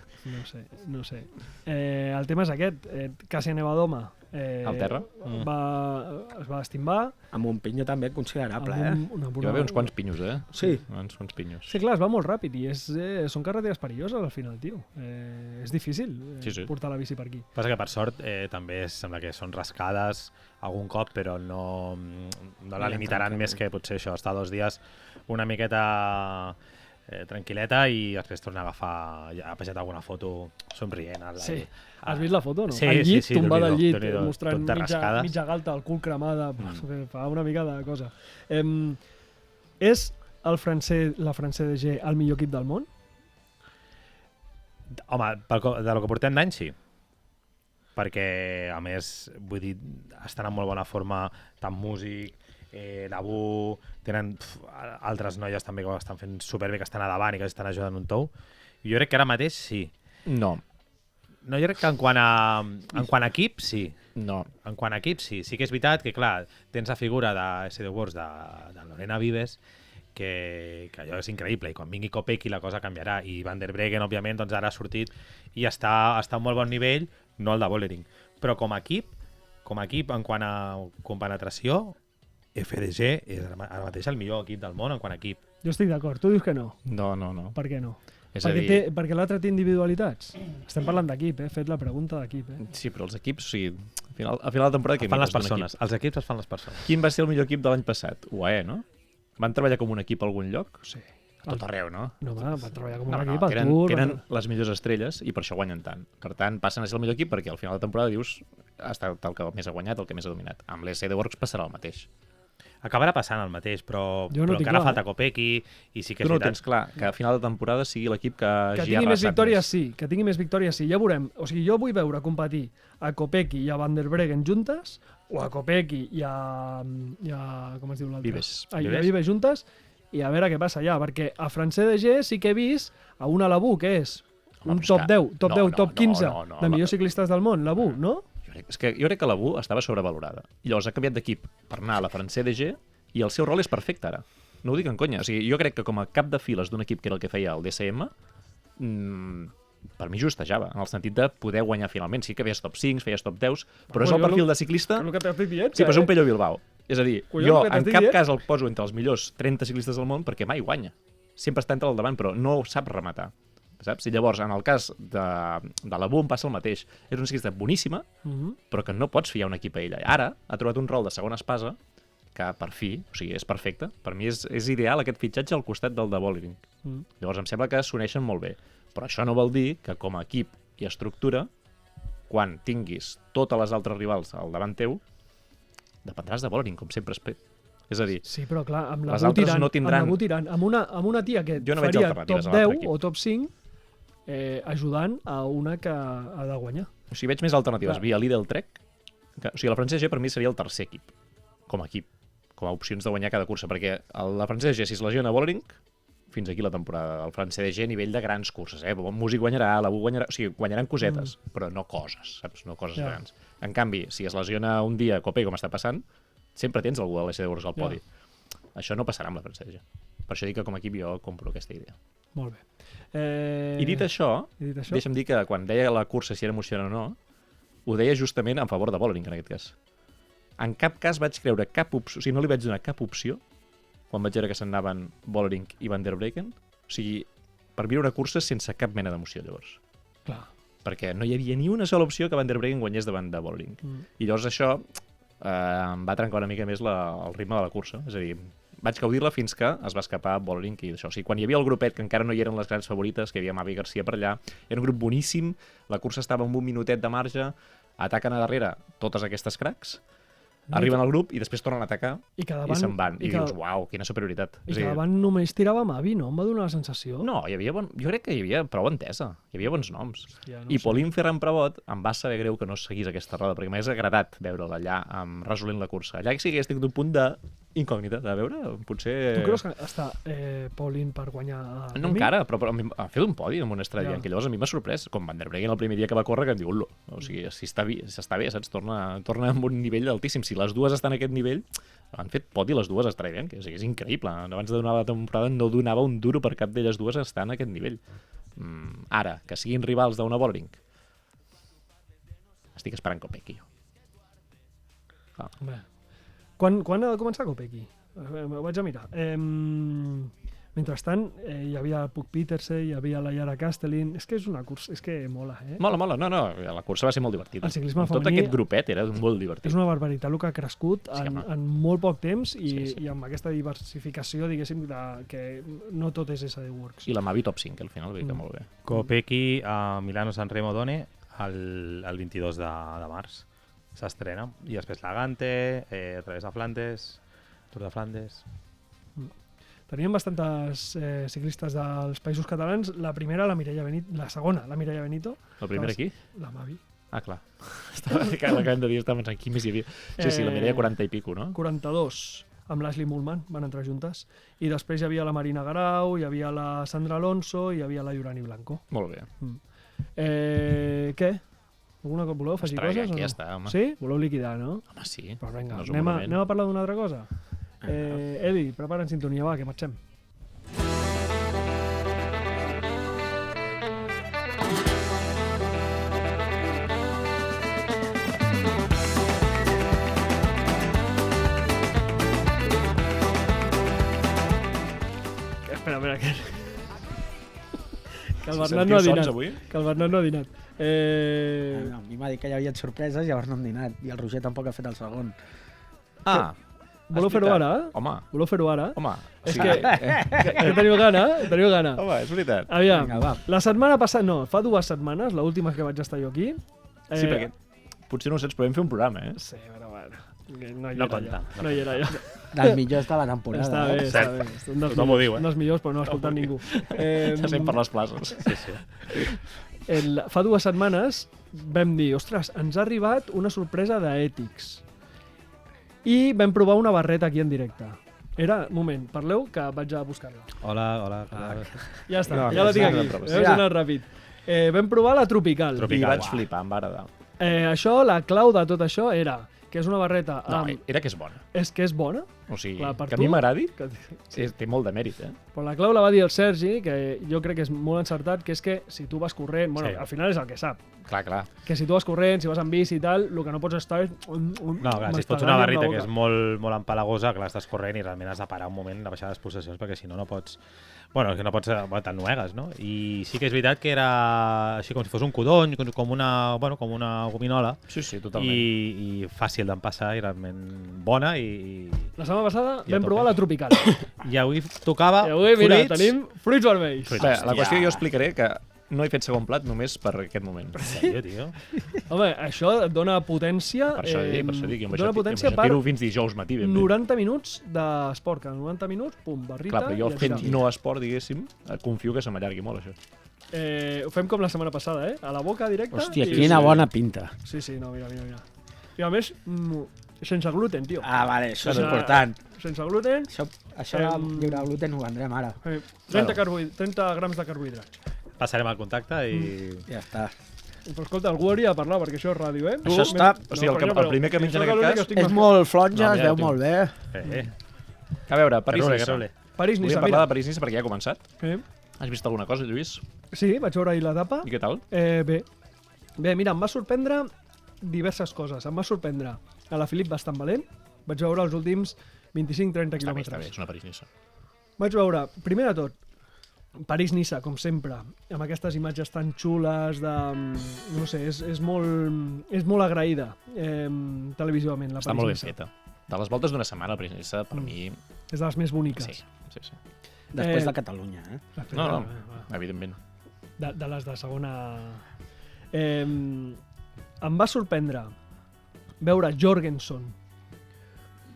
Speaker 1: No sé. El tema és aquest. Càssia Nevadoma
Speaker 2: Al terra?
Speaker 1: es va estimbar.
Speaker 4: Amb un pinyo també considerable,
Speaker 1: Una
Speaker 2: Hi va haver uns quants pinyos,
Speaker 4: Sí.
Speaker 2: Uns quants pinyos.
Speaker 1: Sí, clar, es va molt ràpid i són carreteres perilloses al final, tio. És difícil
Speaker 2: Sí.
Speaker 1: portar la bici per aquí.
Speaker 3: Passa que per sort també sembla que són rascades algun cop, però no la limitaran més que potser això, estar 2 dies una miqueta tranquil·leta i després tornar a agafar, ja ha penjat alguna foto somrient.
Speaker 1: Sí. Has vist la foto, no?
Speaker 3: Sí,
Speaker 1: al llit,
Speaker 3: sí,
Speaker 1: tombada al llit,
Speaker 3: Déu-n'hi-do,
Speaker 1: mostrant
Speaker 3: tot de rascades.
Speaker 1: mitja galta, el cul cremada, fa una mica de cosa. És la Francès de G el millor equip del món?
Speaker 3: Home, de lo que portem d'any, sí. Perquè, a més, vull dir, estan en molt bona forma, tant Músic, l'Abu, tenen altres noies també que ho estan fent superbé, que estan a davant i que estan ajudant un tou. Jo crec que ara mateix sí.
Speaker 2: No.
Speaker 3: No, jo crec que en quant a equip, sí.
Speaker 2: No.
Speaker 3: En quant a equip, sí. Sí que és veritat que, clar, tens la figura de SD Wars de Lorena Vives, que allò és increïble, i quan vingui Kopecky la cosa canviarà, i Van der Breggen, òbviament, doncs ara ha sortit i està a un molt bon nivell, no el de Vollering. Però com a equip, en quant a compenetració, FDG és ara mateix el millor equip del món en quant a equip.
Speaker 1: Jo estic d'acord. Tu dius que no.
Speaker 2: No.
Speaker 1: Per què no?
Speaker 2: És a dir,
Speaker 1: Perquè l'altre té individualitats. Estem parlant d'equip, fet la pregunta d'equip.
Speaker 2: sí, però els equips, o sigui, al final de temporada...
Speaker 3: Es fan les persones. Els equips es fan les persones.
Speaker 2: Quin va ser el millor equip de l'any passat? UAE, no? Van treballar com un equip a algun lloc?
Speaker 1: Sí.
Speaker 2: A tot arreu, no?
Speaker 1: No, va treballar com un
Speaker 2: No,
Speaker 1: equip
Speaker 2: que
Speaker 1: al Tour.
Speaker 2: que eren les millors estrelles i per això guanyen tant. Per tant, passen a ser el millor equip perquè al final de temporada dius ha estat el que més ha guanyat, el que més ha dominat. Amb l'SD Works passarà el mateix.
Speaker 3: Acabarà passant el mateix, però
Speaker 1: Jo no tinc
Speaker 3: encara
Speaker 1: clar,
Speaker 3: falta Kopecky i sí que
Speaker 2: Tu
Speaker 3: és
Speaker 2: no ho
Speaker 3: veritat.
Speaker 2: tens clar, que a final de temporada sigui l'equip que
Speaker 1: Que
Speaker 2: hagi
Speaker 1: tingui més
Speaker 2: arrasat
Speaker 1: victòries, sí. Que tingui més victòries, sí. Ja veurem. O sigui, jo vull veure competir a Kopecky i a Van der Breggen juntes, o a Kopecky i a com es diu l'altre?
Speaker 2: Vives.
Speaker 1: I a Vives juntes, i a veure què passa allà. Perquè a Francès de G sí que he vist a una Labú, que és
Speaker 2: Home,
Speaker 1: un
Speaker 2: però és
Speaker 1: top
Speaker 2: que-
Speaker 1: 10, top 10, top 15
Speaker 2: no,
Speaker 1: de millors ciclistes del món, Labú, no?
Speaker 2: És que jo crec que l'Abu estava sobrevalorada. I llavors ha canviat d'equip per anar a la Francès DG i el seu rol és perfecte ara. No ho dic en conya. O sigui, jo crec que com a cap de files d'un equip que era el que feia el DSM, per mi justejava, en el sentit de poder guanyar finalment. Sí que feies top 5, feies top 10, però és el perfil de ciclista...
Speaker 1: El que t'estic dient,
Speaker 2: Sí, però és un Pello Bilbao. És a dir,
Speaker 1: Collons,
Speaker 2: jo
Speaker 1: el que
Speaker 2: en
Speaker 1: t'estic
Speaker 2: cap
Speaker 1: dient.
Speaker 2: cas el poso entre els millors 30 ciclistes del món perquè mai guanya. Sempre està entre el davant, però no sap rematar. Saps? I llavors, en el cas de la Boom passa el mateix. És una ciclista boníssima, però que no pots fiar un equip a ella. Ara ha trobat un rol de segona espasa que per fi, o sigui, és perfecte. Per mi és ideal aquest fitxatge al costat del de Vollering. Llavors em sembla que s'uneixen molt bé. Però això no vol dir que com a equip i estructura, quan tinguis totes les altres rivals al davant teu, dependràs de Vollering, com sempre espero. És a dir,
Speaker 1: Sí, però clar, amb
Speaker 2: Les
Speaker 1: la
Speaker 2: altres
Speaker 1: tirant,
Speaker 2: no tindran-
Speaker 1: amb la tirant, amb una tia que
Speaker 2: Jo no veig
Speaker 1: faria
Speaker 2: alternatives
Speaker 1: top
Speaker 2: a l'altre
Speaker 1: 10
Speaker 2: equip.
Speaker 1: o top 5 ajudant a una que ha de guanyar.
Speaker 2: o sigui, veig més alternatives
Speaker 1: Clar.
Speaker 2: via Lidl Trek. O sigui, la Francesc G per mi seria el tercer equip, com a equip, com a opcions de guanyar cada cursa, perquè la Francesc G, si es lesiona Vollering, fins aquí la temporada. El Francesc G a nivell de grans curses, Músic guanyarà, l'Abu guanyarà, o sigui, guanyaran cosetes, però no coses, saps? No coses
Speaker 1: Ja.
Speaker 2: grans. En canvi, si es lesiona un dia Copé, com està passant, sempre tens algú de l'SD Works al podi. Això no passarà amb la Francesc G. Per això dic que com a equip jo compro aquesta idea.
Speaker 1: Molt bé.
Speaker 2: I dit això, deixa'm dir que quan deia la cursa si era emocionant o no, ho deia justament en favor de Vollering, en aquest cas. En cap cas vaig creure cap opció, o sigui, no li vaig donar cap opció quan vaig veure que se'n anaven Vollering i Van der Breggen. O sigui, per viure una cursa sense cap mena d'emoció, llavors.
Speaker 1: Clar.
Speaker 2: Perquè no hi havia ni una sola opció que Van der Breggen guanyés davant de Vollering. I llavors això em va trencar una mica més el ritme de la cursa. És a dir, vaig gaudir-la fins que es va escapar Vollering i això. O sigui, quan hi havia el grupet, que encara no hi eren les grans favorites, que hi havia Mavi Garcia per allà, era un grup boníssim, la cursa estava amb un minutet de marge, ataquen a darrere totes aquestes cracs, arriben al grup i després tornen a atacar
Speaker 1: I que
Speaker 2: i
Speaker 1: davant,
Speaker 2: se'n van. I
Speaker 1: que,
Speaker 2: dius, uau, quina superioritat.
Speaker 1: i que davant només tirava Mavi, no? Em va donar la sensació.
Speaker 2: No, jo crec que hi havia prou entesa. Hi havia bons noms.
Speaker 1: Hòstia,
Speaker 2: I
Speaker 1: sé.
Speaker 2: Pauline Ferran Pravot em va saber greu que no seguís aquesta roda, perquè m'hagués agradat veure'l allà resolent la cursa. Allà sí que hagués tingut un punt d'incògnita, de veure, potser...
Speaker 1: Tu creus que està Pauline per guanyar a
Speaker 2: No
Speaker 1: Remy?
Speaker 2: encara, però ha fet un podi amb un Estrada
Speaker 1: Ja.
Speaker 2: Bianchi. Llavors a mi m'ha sorprès, com Van der Breggen el primer dia que va córrer, que em diu, "Ullo", o sigui, si s'està bé, saps? Torna amb un nivell altíssim. Si les dues estan a aquest nivell, han fet podi les dues Estrada Bianchi, o sigui, és increïble. Abans de donar la temporada no donava un duro per cap d'elles dues estar en aquest nivell. Ara, que siguin rivals d'una Bollering, estic esperant Kopecky, jo.
Speaker 1: Home. Quan ha de començar Kopecky? Ho vaig a mirar. Mentrestant, hi havia el Puck Petersen, hi havia la Yara Kastelin... És que és una cursa... És que mola, eh?
Speaker 2: Mola. No, la cursa va ser molt divertida.
Speaker 1: El ciclisme
Speaker 2: Tot
Speaker 1: femení-
Speaker 2: aquest grupet era molt divertit.
Speaker 1: És una barbaritat el que ha crescut
Speaker 2: Sí, home.
Speaker 1: en molt poc temps i,
Speaker 2: Sí.
Speaker 1: i amb aquesta diversificació, diguéssim, que no tot és SD Works.
Speaker 2: I la Mavi top 5, al final, vull dir que molt bé.
Speaker 3: Kopecky a Milano-San Remo Done el 22 de març. S'estrena. I després la Gante, Través de Flandes, Tour de Flandes...
Speaker 1: Teníem bastantes ciclistes dels països catalans. La primera, la Mireia Benito. La segona, la Mireia Benito.
Speaker 2: La primera aquí?
Speaker 1: La Mavi.
Speaker 2: Ah, clar. Estava que l'acabem de dir, estava pensant qui més hi havia. Sí, la Mireia 40 i pico, no?
Speaker 1: 42 amb l'Ashley Mullman, van entrar juntes. I després hi havia la Marina Garau, hi havia la Sandra Alonso i hi havia la Iurani Blanco.
Speaker 2: Molt bé.
Speaker 1: Què? Alguna cosa? Voleu afegir
Speaker 2: Estrada
Speaker 1: coses o
Speaker 2: Bianchi
Speaker 1: no?
Speaker 2: ja està, home.
Speaker 1: Sí? Voleu liquidar, no?
Speaker 2: Home, sí.
Speaker 1: Pues vinga,
Speaker 2: No és un
Speaker 1: anem
Speaker 2: monument.
Speaker 1: a parlar d'una altra cosa. Edi, prepara'n sintonia, va, que marxem. Espera, que el Bernat no ha dinat. Que el Bernat no ha dinat.
Speaker 4: No, a mi m'ha dit que hi havia sorpreses, llavors no hem dinat. I el Roger tampoc ha fet el segon.
Speaker 2: Ah,
Speaker 1: Voleu fer-ho ara?
Speaker 2: Home,
Speaker 1: Voleu fer-ho ara?
Speaker 2: home.
Speaker 1: És que teniu gana, teniu gana.
Speaker 2: Home, és veritat.
Speaker 1: Aviam,
Speaker 4: Vinga, va.
Speaker 1: la setmana passada, no, fa 2 setmanes, l'última que vaig estar jo aquí.
Speaker 2: Sí, perquè potser no ho saps, però vam fer un programa, eh?
Speaker 1: Sí, però bueno, no hi
Speaker 3: No
Speaker 1: era
Speaker 3: compta,
Speaker 1: jo. No hi era jo.
Speaker 4: Dels millors de la temporada.
Speaker 1: Està bé,
Speaker 4: eh?
Speaker 1: està bé. Un dels
Speaker 3: Tothom ho
Speaker 1: millors,
Speaker 3: diu, eh?
Speaker 1: un dels millors, però no ha escoltat ningú.
Speaker 2: Ja sempre per les places.
Speaker 3: Sí, sí.
Speaker 1: Fa 2 setmanes vam dir, ostres, ens ha arribat una sorpresa d'ètics. I vam provar una barreta aquí en directe. Moment, parleu que vaig a buscar-la.
Speaker 3: Hola.
Speaker 1: Ja està,
Speaker 4: No,
Speaker 1: ja la tinc
Speaker 2: no,
Speaker 1: aquí.
Speaker 2: no, no,
Speaker 1: Heu anat ràpid. Vam provar la Tropical.
Speaker 2: I vaig flipar, em va agradar.
Speaker 1: Això, la clau de tot això era que és una barreta
Speaker 2: No,
Speaker 1: amb...
Speaker 2: era que és bona.
Speaker 1: És que és bona.
Speaker 2: O sigui,
Speaker 1: Clar, per
Speaker 2: que a
Speaker 1: tu-
Speaker 2: mi m'agradi,
Speaker 1: Que...
Speaker 2: té molt de mèrit, eh?
Speaker 1: Però la clau la va dir el Sergi, que jo crec que és molt encertat, que és que si tu vas corrent... Bueno,
Speaker 3: Sí.
Speaker 1: al final és el que sap.
Speaker 2: Clar.
Speaker 1: Que si tu vas corrent, si vas en bici i tal, el que no pots estar és...
Speaker 3: No, clar, si et fots una barrita que és molt empalagosa, clar, estàs corrent i realment has de parar un moment de baixar les pulsacions perquè si no, no pots... Bueno, és que no pots... Bueno, t'ennuegues, no? I sí que és veritat que era així com si fos un codony, com una gominola,
Speaker 2: Sí, totalment.
Speaker 3: i fàcil d'empassar i realment bona i
Speaker 1: La setmana passada
Speaker 3: I a
Speaker 1: vam
Speaker 3: tope.
Speaker 1: provar la Tropical.
Speaker 3: I avui tocava
Speaker 1: I avui, mira,
Speaker 3: fruits.
Speaker 1: tenim fruits vermells.
Speaker 2: Bé, la qüestió jo explicaré que no he fet segon plat només per aquest moment.
Speaker 3: Tio.
Speaker 1: Home, això et dona potència...
Speaker 2: Per això dic, jo amb
Speaker 1: dona
Speaker 2: això
Speaker 1: potència
Speaker 2: tiro
Speaker 1: per
Speaker 2: fins dijous matí, ben bé.
Speaker 1: 90 minuts d'esport, que en 90 minuts, pum, barrita...
Speaker 2: Clar, però jo
Speaker 1: i a
Speaker 2: fent
Speaker 1: tirar.
Speaker 2: no esport, diguéssim, confio que se m'allargui molt, això.
Speaker 1: Ho fem com la setmana passada, eh? A la boca directa.
Speaker 4: Hòstia,
Speaker 1: i-
Speaker 4: quina bona pinta.
Speaker 1: Sí, no, mira. I a més, sense gluten, tio.
Speaker 4: Ah, vale, això és
Speaker 1: Sense-
Speaker 4: important.
Speaker 1: Sense gluten,
Speaker 4: Això de lliure de gluten ho vendrem ara.
Speaker 1: 30 grams de carbohidrats.
Speaker 3: Passarem el contacte i...
Speaker 4: Ja està.
Speaker 1: Però escolta, algú hauria de parlar, perquè això és ràdio, eh?
Speaker 4: Això està-
Speaker 2: o sigui, el primer que menja en aquest cas-
Speaker 4: És molt flonja,
Speaker 2: No,
Speaker 4: es
Speaker 2: mira,
Speaker 4: veu
Speaker 2: tio.
Speaker 4: molt bé.
Speaker 2: A veure,
Speaker 3: Que rule.
Speaker 2: París-Niça.
Speaker 1: París-Niça,
Speaker 2: Volíem parlar
Speaker 1: mira.
Speaker 2: de París-Niça perquè ja ha començat. Has vist alguna cosa, Lluís?
Speaker 1: Sí, vaig veure ahir l'etapa.
Speaker 2: I què tal?
Speaker 1: Bé, mira, em va sorprendre diverses coses. Em va sorprendre a la Filip bastant valent. Vaig veure els últims 25-30
Speaker 2: Està bé,
Speaker 1: quilòmetres.
Speaker 2: és una París-Niça.
Speaker 1: Vaig veure, primer de tot, París-Niça, com sempre, amb aquestes imatges tan xules de... No sé, és molt agraïda televisivament, la
Speaker 2: Està molt ben
Speaker 1: París-Niça.
Speaker 2: feta. De les voltes d'una setmana, la París-Niça, per mi...
Speaker 1: És de les més boniques.
Speaker 2: Sí.
Speaker 4: Després de Catalunya, eh?
Speaker 2: No, evidentment.
Speaker 1: De les de segona... Em va sorprendre veure Jorgensen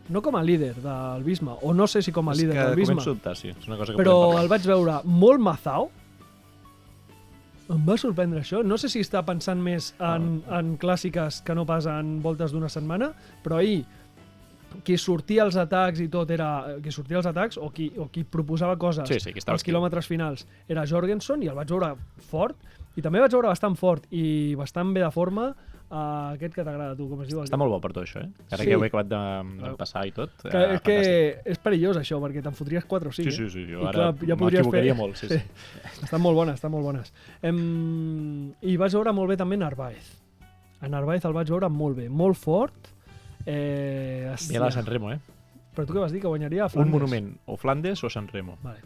Speaker 1: no com a líder del Visma, o no sé si com a
Speaker 2: És
Speaker 1: líder
Speaker 2: que
Speaker 1: del Visma,
Speaker 2: començo a dubtar, sí. És una cosa que
Speaker 1: però
Speaker 2: podem parlar.
Speaker 1: el vaig veure molt mazao. Em va sorprendre això. No sé si està pensant més en clàssiques que no pas en voltes d'una setmana, però ahir qui sortia als atacs i tot era... Qui sortia als atacs o qui proposava coses
Speaker 2: Sí, qui estava
Speaker 1: als
Speaker 2: actiu.
Speaker 1: quilòmetres finals era Jorgensen, i el vaig veure fort, i també vaig veure bastant fort i bastant bé de forma aquest que t'agrada a tu, com es diu?
Speaker 2: Està molt bo per tot això, Ara
Speaker 1: Sí.
Speaker 2: que ho he acabat de passar i tot.
Speaker 1: Que, és que és perillós això, perquè te'n fotries 4 o 5.
Speaker 2: Sí, jo
Speaker 1: I
Speaker 2: ara
Speaker 1: clar, ja podries
Speaker 2: m'equivocaria
Speaker 1: fer-
Speaker 2: molt, sí.
Speaker 1: Estan molt bones, estan molt bones. I vaig veure molt bé també Narváez. A Narváez el vaig veure molt bé, molt fort.
Speaker 2: Ve la San Remo,
Speaker 1: Però tu què vas dir? Que guanyaria a
Speaker 2: Un
Speaker 1: Flandes?
Speaker 2: monument, o Flandes o San Remo.
Speaker 1: Vale.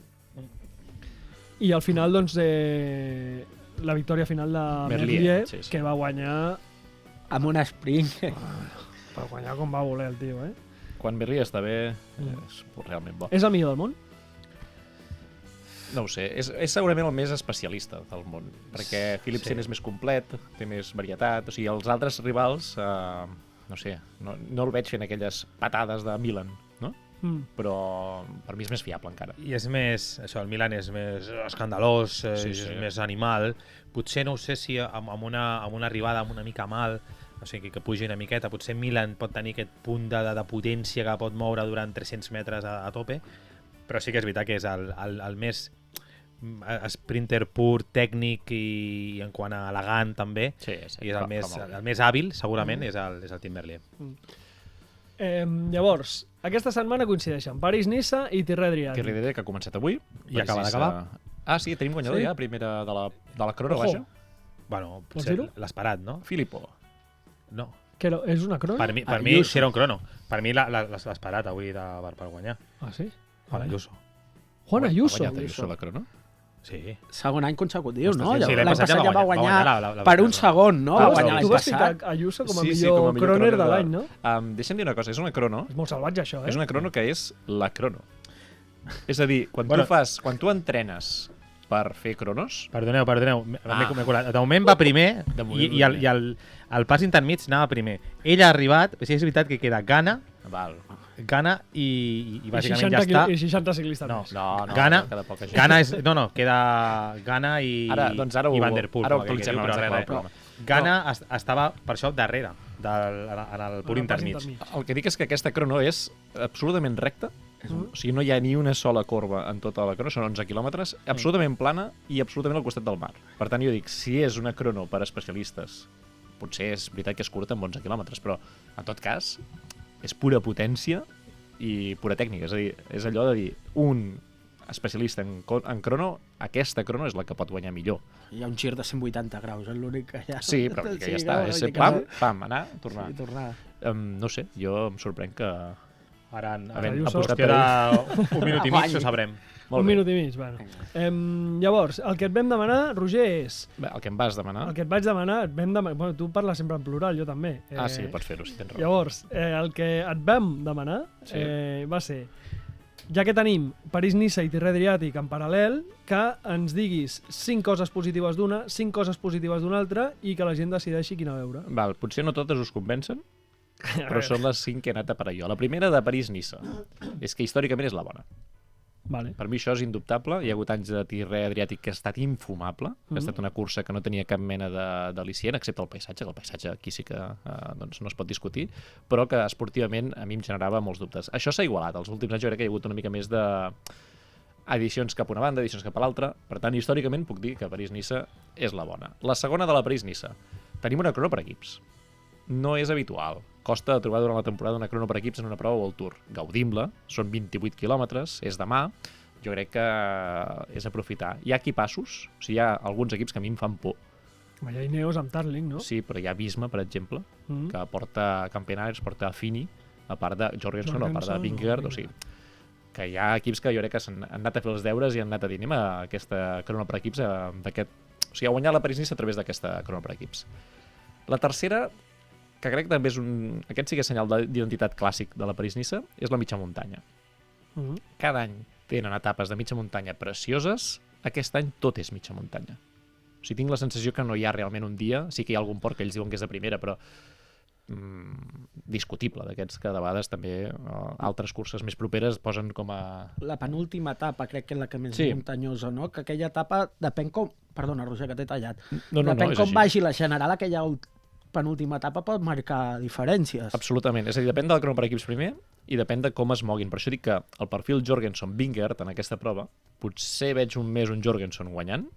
Speaker 1: I al final, doncs, la victòria final de
Speaker 2: Merlier,
Speaker 1: Merlier,
Speaker 2: sí.
Speaker 1: que va guanyar...
Speaker 4: Amb un sprint.
Speaker 1: Va guanyar com va voler el tio,
Speaker 2: Quan Merlier està bé, és realment bo.
Speaker 1: És el millor del món?
Speaker 2: No ho sé, és segurament el més especialista del món, perquè Philipsen és més complet, té més varietat, o sigui, els altres rivals, no sé, no el veig fent aquelles patades de Milan, no? Però per mi és més fiable encara.
Speaker 3: I és més, això, el Milan és més escandalós, és més animal. Potser no ho sé si amb una arribada amb una mica mal, o sigui, que pugi una miqueta, potser Milan pot tenir aquest punt de potència que pot moure durant 300 metres a tope, però sí que és veritat que és el més sprinter pur, tècnic i en quant a elegant també,
Speaker 2: Sí,
Speaker 3: i és el més hàbil, segurament, és el Tim Merlier.
Speaker 1: Llavors, aquesta setmana coincideixen París-Niça i Tirré-Adriàtic.
Speaker 2: Tirré-Adriàtic, que ha començat avui.
Speaker 3: I acaba d'acabar.
Speaker 2: Ah, sí, tenim guanyador
Speaker 1: Sí.
Speaker 2: ja, primera de la crono,
Speaker 1: Ojo.
Speaker 2: vaja.
Speaker 3: Bueno,
Speaker 1: Vols dir-ho?
Speaker 3: l'esperat, no?
Speaker 2: Filippo.
Speaker 3: No.
Speaker 1: És una crona?
Speaker 3: Per mi sí era un crono. Per mi l'esperat avui per guanyar.
Speaker 1: Ah, sí?
Speaker 3: Juan Ayuso.
Speaker 1: Juan Ayuso.
Speaker 2: Ha guanyat Ayuso la crono?
Speaker 3: Sí.
Speaker 4: Segon any consecutiu, no?
Speaker 3: Sí,
Speaker 4: L'any passat ja va guanyar
Speaker 3: la
Speaker 4: per un segon, no?
Speaker 1: Ah,
Speaker 4: Va guanyar
Speaker 1: tu
Speaker 4: l'any
Speaker 1: vas ficar
Speaker 4: passat.
Speaker 1: Ayuso com a
Speaker 2: Sí,
Speaker 1: millor,
Speaker 2: com a millor
Speaker 1: croner de
Speaker 2: croner
Speaker 1: l'any, no?
Speaker 2: Deixa'm dir una cosa, és una crono,
Speaker 1: És molt salvatge, això,
Speaker 2: és una crono que és la crono. És a dir, quan
Speaker 3: Bueno.
Speaker 2: tu entrenes per fer cronos,
Speaker 3: Perdoneu, m'he colat. De moment va primer
Speaker 2: De moment
Speaker 3: i
Speaker 2: va
Speaker 3: el pas intermig anava primer. Ell ha arribat, o sigui, és veritat que queda Ghana i bàsicament ja està.
Speaker 1: I 60 ciclistes
Speaker 3: No.
Speaker 1: més.
Speaker 2: no,
Speaker 3: Ghana,
Speaker 2: queda poca gent.
Speaker 3: queda Ghana i Van Der Poel.
Speaker 2: Ara ho
Speaker 3: com aquell que
Speaker 2: actualitzem
Speaker 3: diu,
Speaker 2: abans
Speaker 3: però
Speaker 2: d'acabar el
Speaker 3: res.
Speaker 2: programa.
Speaker 3: Ghana estava, per això, darrere en el pur
Speaker 1: En el pas
Speaker 3: intermig.
Speaker 2: El que dic és que aquesta crono és absolutament recta, o sigui, no hi ha ni una sola corba en tota la crono, són 11 quilòmetres, absolutament plana i absolutament al costat del mar. Per tant, jo dic, si és una crono per a especialistes, potser és veritat que és curta amb 11 quilòmetres, però en tot cas és pura potència i pura tècnica. És a dir, és allò de dir, un especialista en crono, aquesta crono és la que pot guanyar millor.
Speaker 4: Hi ha un gir de 180 graus, és l'únic que hi ha.
Speaker 2: Sí, però que ja està,
Speaker 4: clar,
Speaker 2: és
Speaker 4: vull dir que
Speaker 2: pam, anar, tornar.
Speaker 4: Sí, tornar.
Speaker 2: No sé, jo em sorprèn que...
Speaker 3: Ara, en
Speaker 1: Ayuso.
Speaker 3: qüestió d'un minut i mig, ho sabrem.
Speaker 1: Un minut i mig, bueno. Llavors, el que et vam demanar, Roger, és...
Speaker 2: Bé, el que em vas demanar...
Speaker 1: El que et vaig demanar, bueno, tu parles sempre en plural, jo també.
Speaker 2: Sí, pots fer-ho, si tens raó.
Speaker 1: Llavors, el que et vam demanar va ser, ja que tenim París-Niça i Tirré-Adriàtic en paral·lel, que ens diguis 5 coses positives d'una, 5 coses positives d'una altra i que la gent decideixi quina veure.
Speaker 2: Val, potser no totes us convencen, però són les 5 que he anat a parar jo. La primera de París-Niça és que històricament és la bona.
Speaker 1: Vale.
Speaker 2: Per mi això és indubtable. Hi ha hagut anys de Tirré-Adriàtic que ha estat infumable, que ha estat una cursa que no tenia cap mena d'al·licient, excepte el paisatge, que el paisatge aquí sí que doncs no es pot discutir, però que esportivament a mi em generava molts dubtes. Això s'ha igualat. Els últims anys jo crec que hi ha hagut una mica més de edicions cap a una banda, edicions cap a l'altra. Per tant, històricament puc dir que París-Niça és la bona. La segona de la París-Niça. Tenim una crono per equips. No és habitual. Costa trobar durant la temporada una crono per equips en una prova World Tour. Gaudim-la, són 28 quilòmetres, és demà, jo crec que és aprofitar. Hi ha equipassos, o sigui, hi ha alguns equips que a mi em fan por.
Speaker 1: Hi ha Ineos amb Tarling, no?
Speaker 2: Sí, però hi ha Visma, per exemple, que porta Campenaers, porta Affini, a part de Jorgensen, a part de Vingegaard, o sigui, que hi ha equips que jo crec que han anat a fer els deures i han anat a dir, anem a aquesta crono per equips, o sigui, a guanyar la París-Niça a través d'aquesta crono per equips. La tercera, que crec que també és aquest sí que és senyal d'identitat clàssic de la París-Niça, és la mitja muntanya. Cada any tenen etapes de mitja muntanya precioses, aquest any tot és mitja muntanya. O sigui, tinc la sensació que no hi ha realment un dia, sí que hi ha algun port que ells diuen que és de primera, però discutible, d'aquests que de vegades també altres curses més properes posen com a...
Speaker 4: La penúltima etapa crec que és la que més
Speaker 2: Sí.
Speaker 4: muntanyosa, no? Que aquella etapa depèn com... Perdona, Roger, que t'he tallat.
Speaker 2: No,
Speaker 4: Depèn
Speaker 2: és
Speaker 4: com
Speaker 2: així.
Speaker 4: vagi la general, aquella penúltima etapa pot marcar diferències.
Speaker 2: Absolutament. És a dir, depèn del crono per equips primer i depèn de com es moguin. Per això dic que el perfil Jorgensen-Vingegaard en aquesta prova, potser veig un Jorgensen guanyant,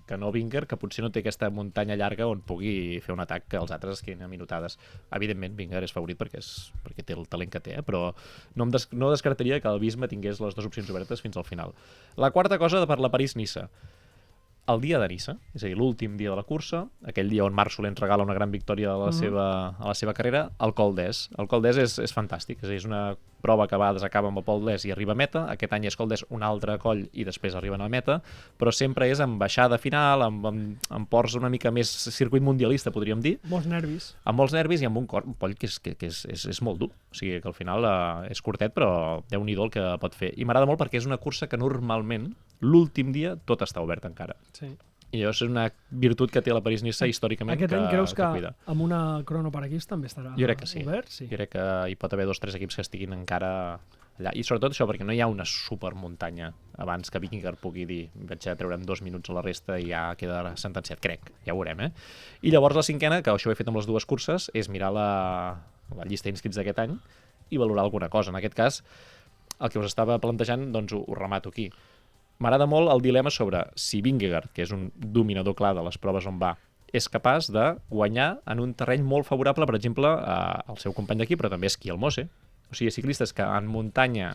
Speaker 2: que no Vingegaard, que potser no té aquesta muntanya llarga on pugui fer un atac que els altres es quedin a minutades. Evidentment, Vingegaard és favorit perquè té el talent que té, però no descartaria que el Visma tingués les dues opcions obertes fins al final. La quarta cosa per la París-Niça. El dia de Niça, és a dir, l'últim dia de la cursa, aquell dia on Marc Soler ens regala una gran victòria a la seva carrera, el Col d'Es. El Col d'Es és fantàstic, és a dir, és una prova que a vegades acaba amb el Col d'Es i arriba a meta. Aquest any és Col d'Es un altre coll i després arriben a la meta, però sempre és amb baixada final, amb ports una mica més circuit mundialista, podríem dir,
Speaker 1: Molts nervis.
Speaker 2: amb molts nervis i amb un coll que és molt dur. O sigui, que al final és curtet, però Déu-n'hi-do el que pot fer. I m'agrada molt perquè és una cursa que normalment l'últim dia tot està obert encara.
Speaker 1: Sí.
Speaker 2: I això és una virtut que té la París-Niça històricament
Speaker 1: Aquest any creus que
Speaker 2: cuida.
Speaker 1: amb una crono per equips també estarà
Speaker 2: Jo crec que sí.
Speaker 1: obert? Sí.
Speaker 2: Jo crec que hi pot haver 2 o 3 equips que estiguin encara allà. I sobretot això, perquè no hi ha una supermuntanya abans que Vingegaard pugui dir vaig a treure'm 2 minuts a la resta i ja queda sentenciat, crec. Ja ho veurem, eh? I llavors la cinquena, que això ho he fet amb les dues curses, és mirar la llista d'inscrits d'aquest any i valorar alguna cosa. En aquest cas, el que us estava plantejant, doncs ho remato aquí. M'agrada molt el dilema sobre si Vingegaard, que és un dominador clar de les proves on va, és capaç de guanyar en un terreny molt favorable, per exemple, al seu company d'aquí, però també esquí al Mose. O sigui, ciclistes que en muntanya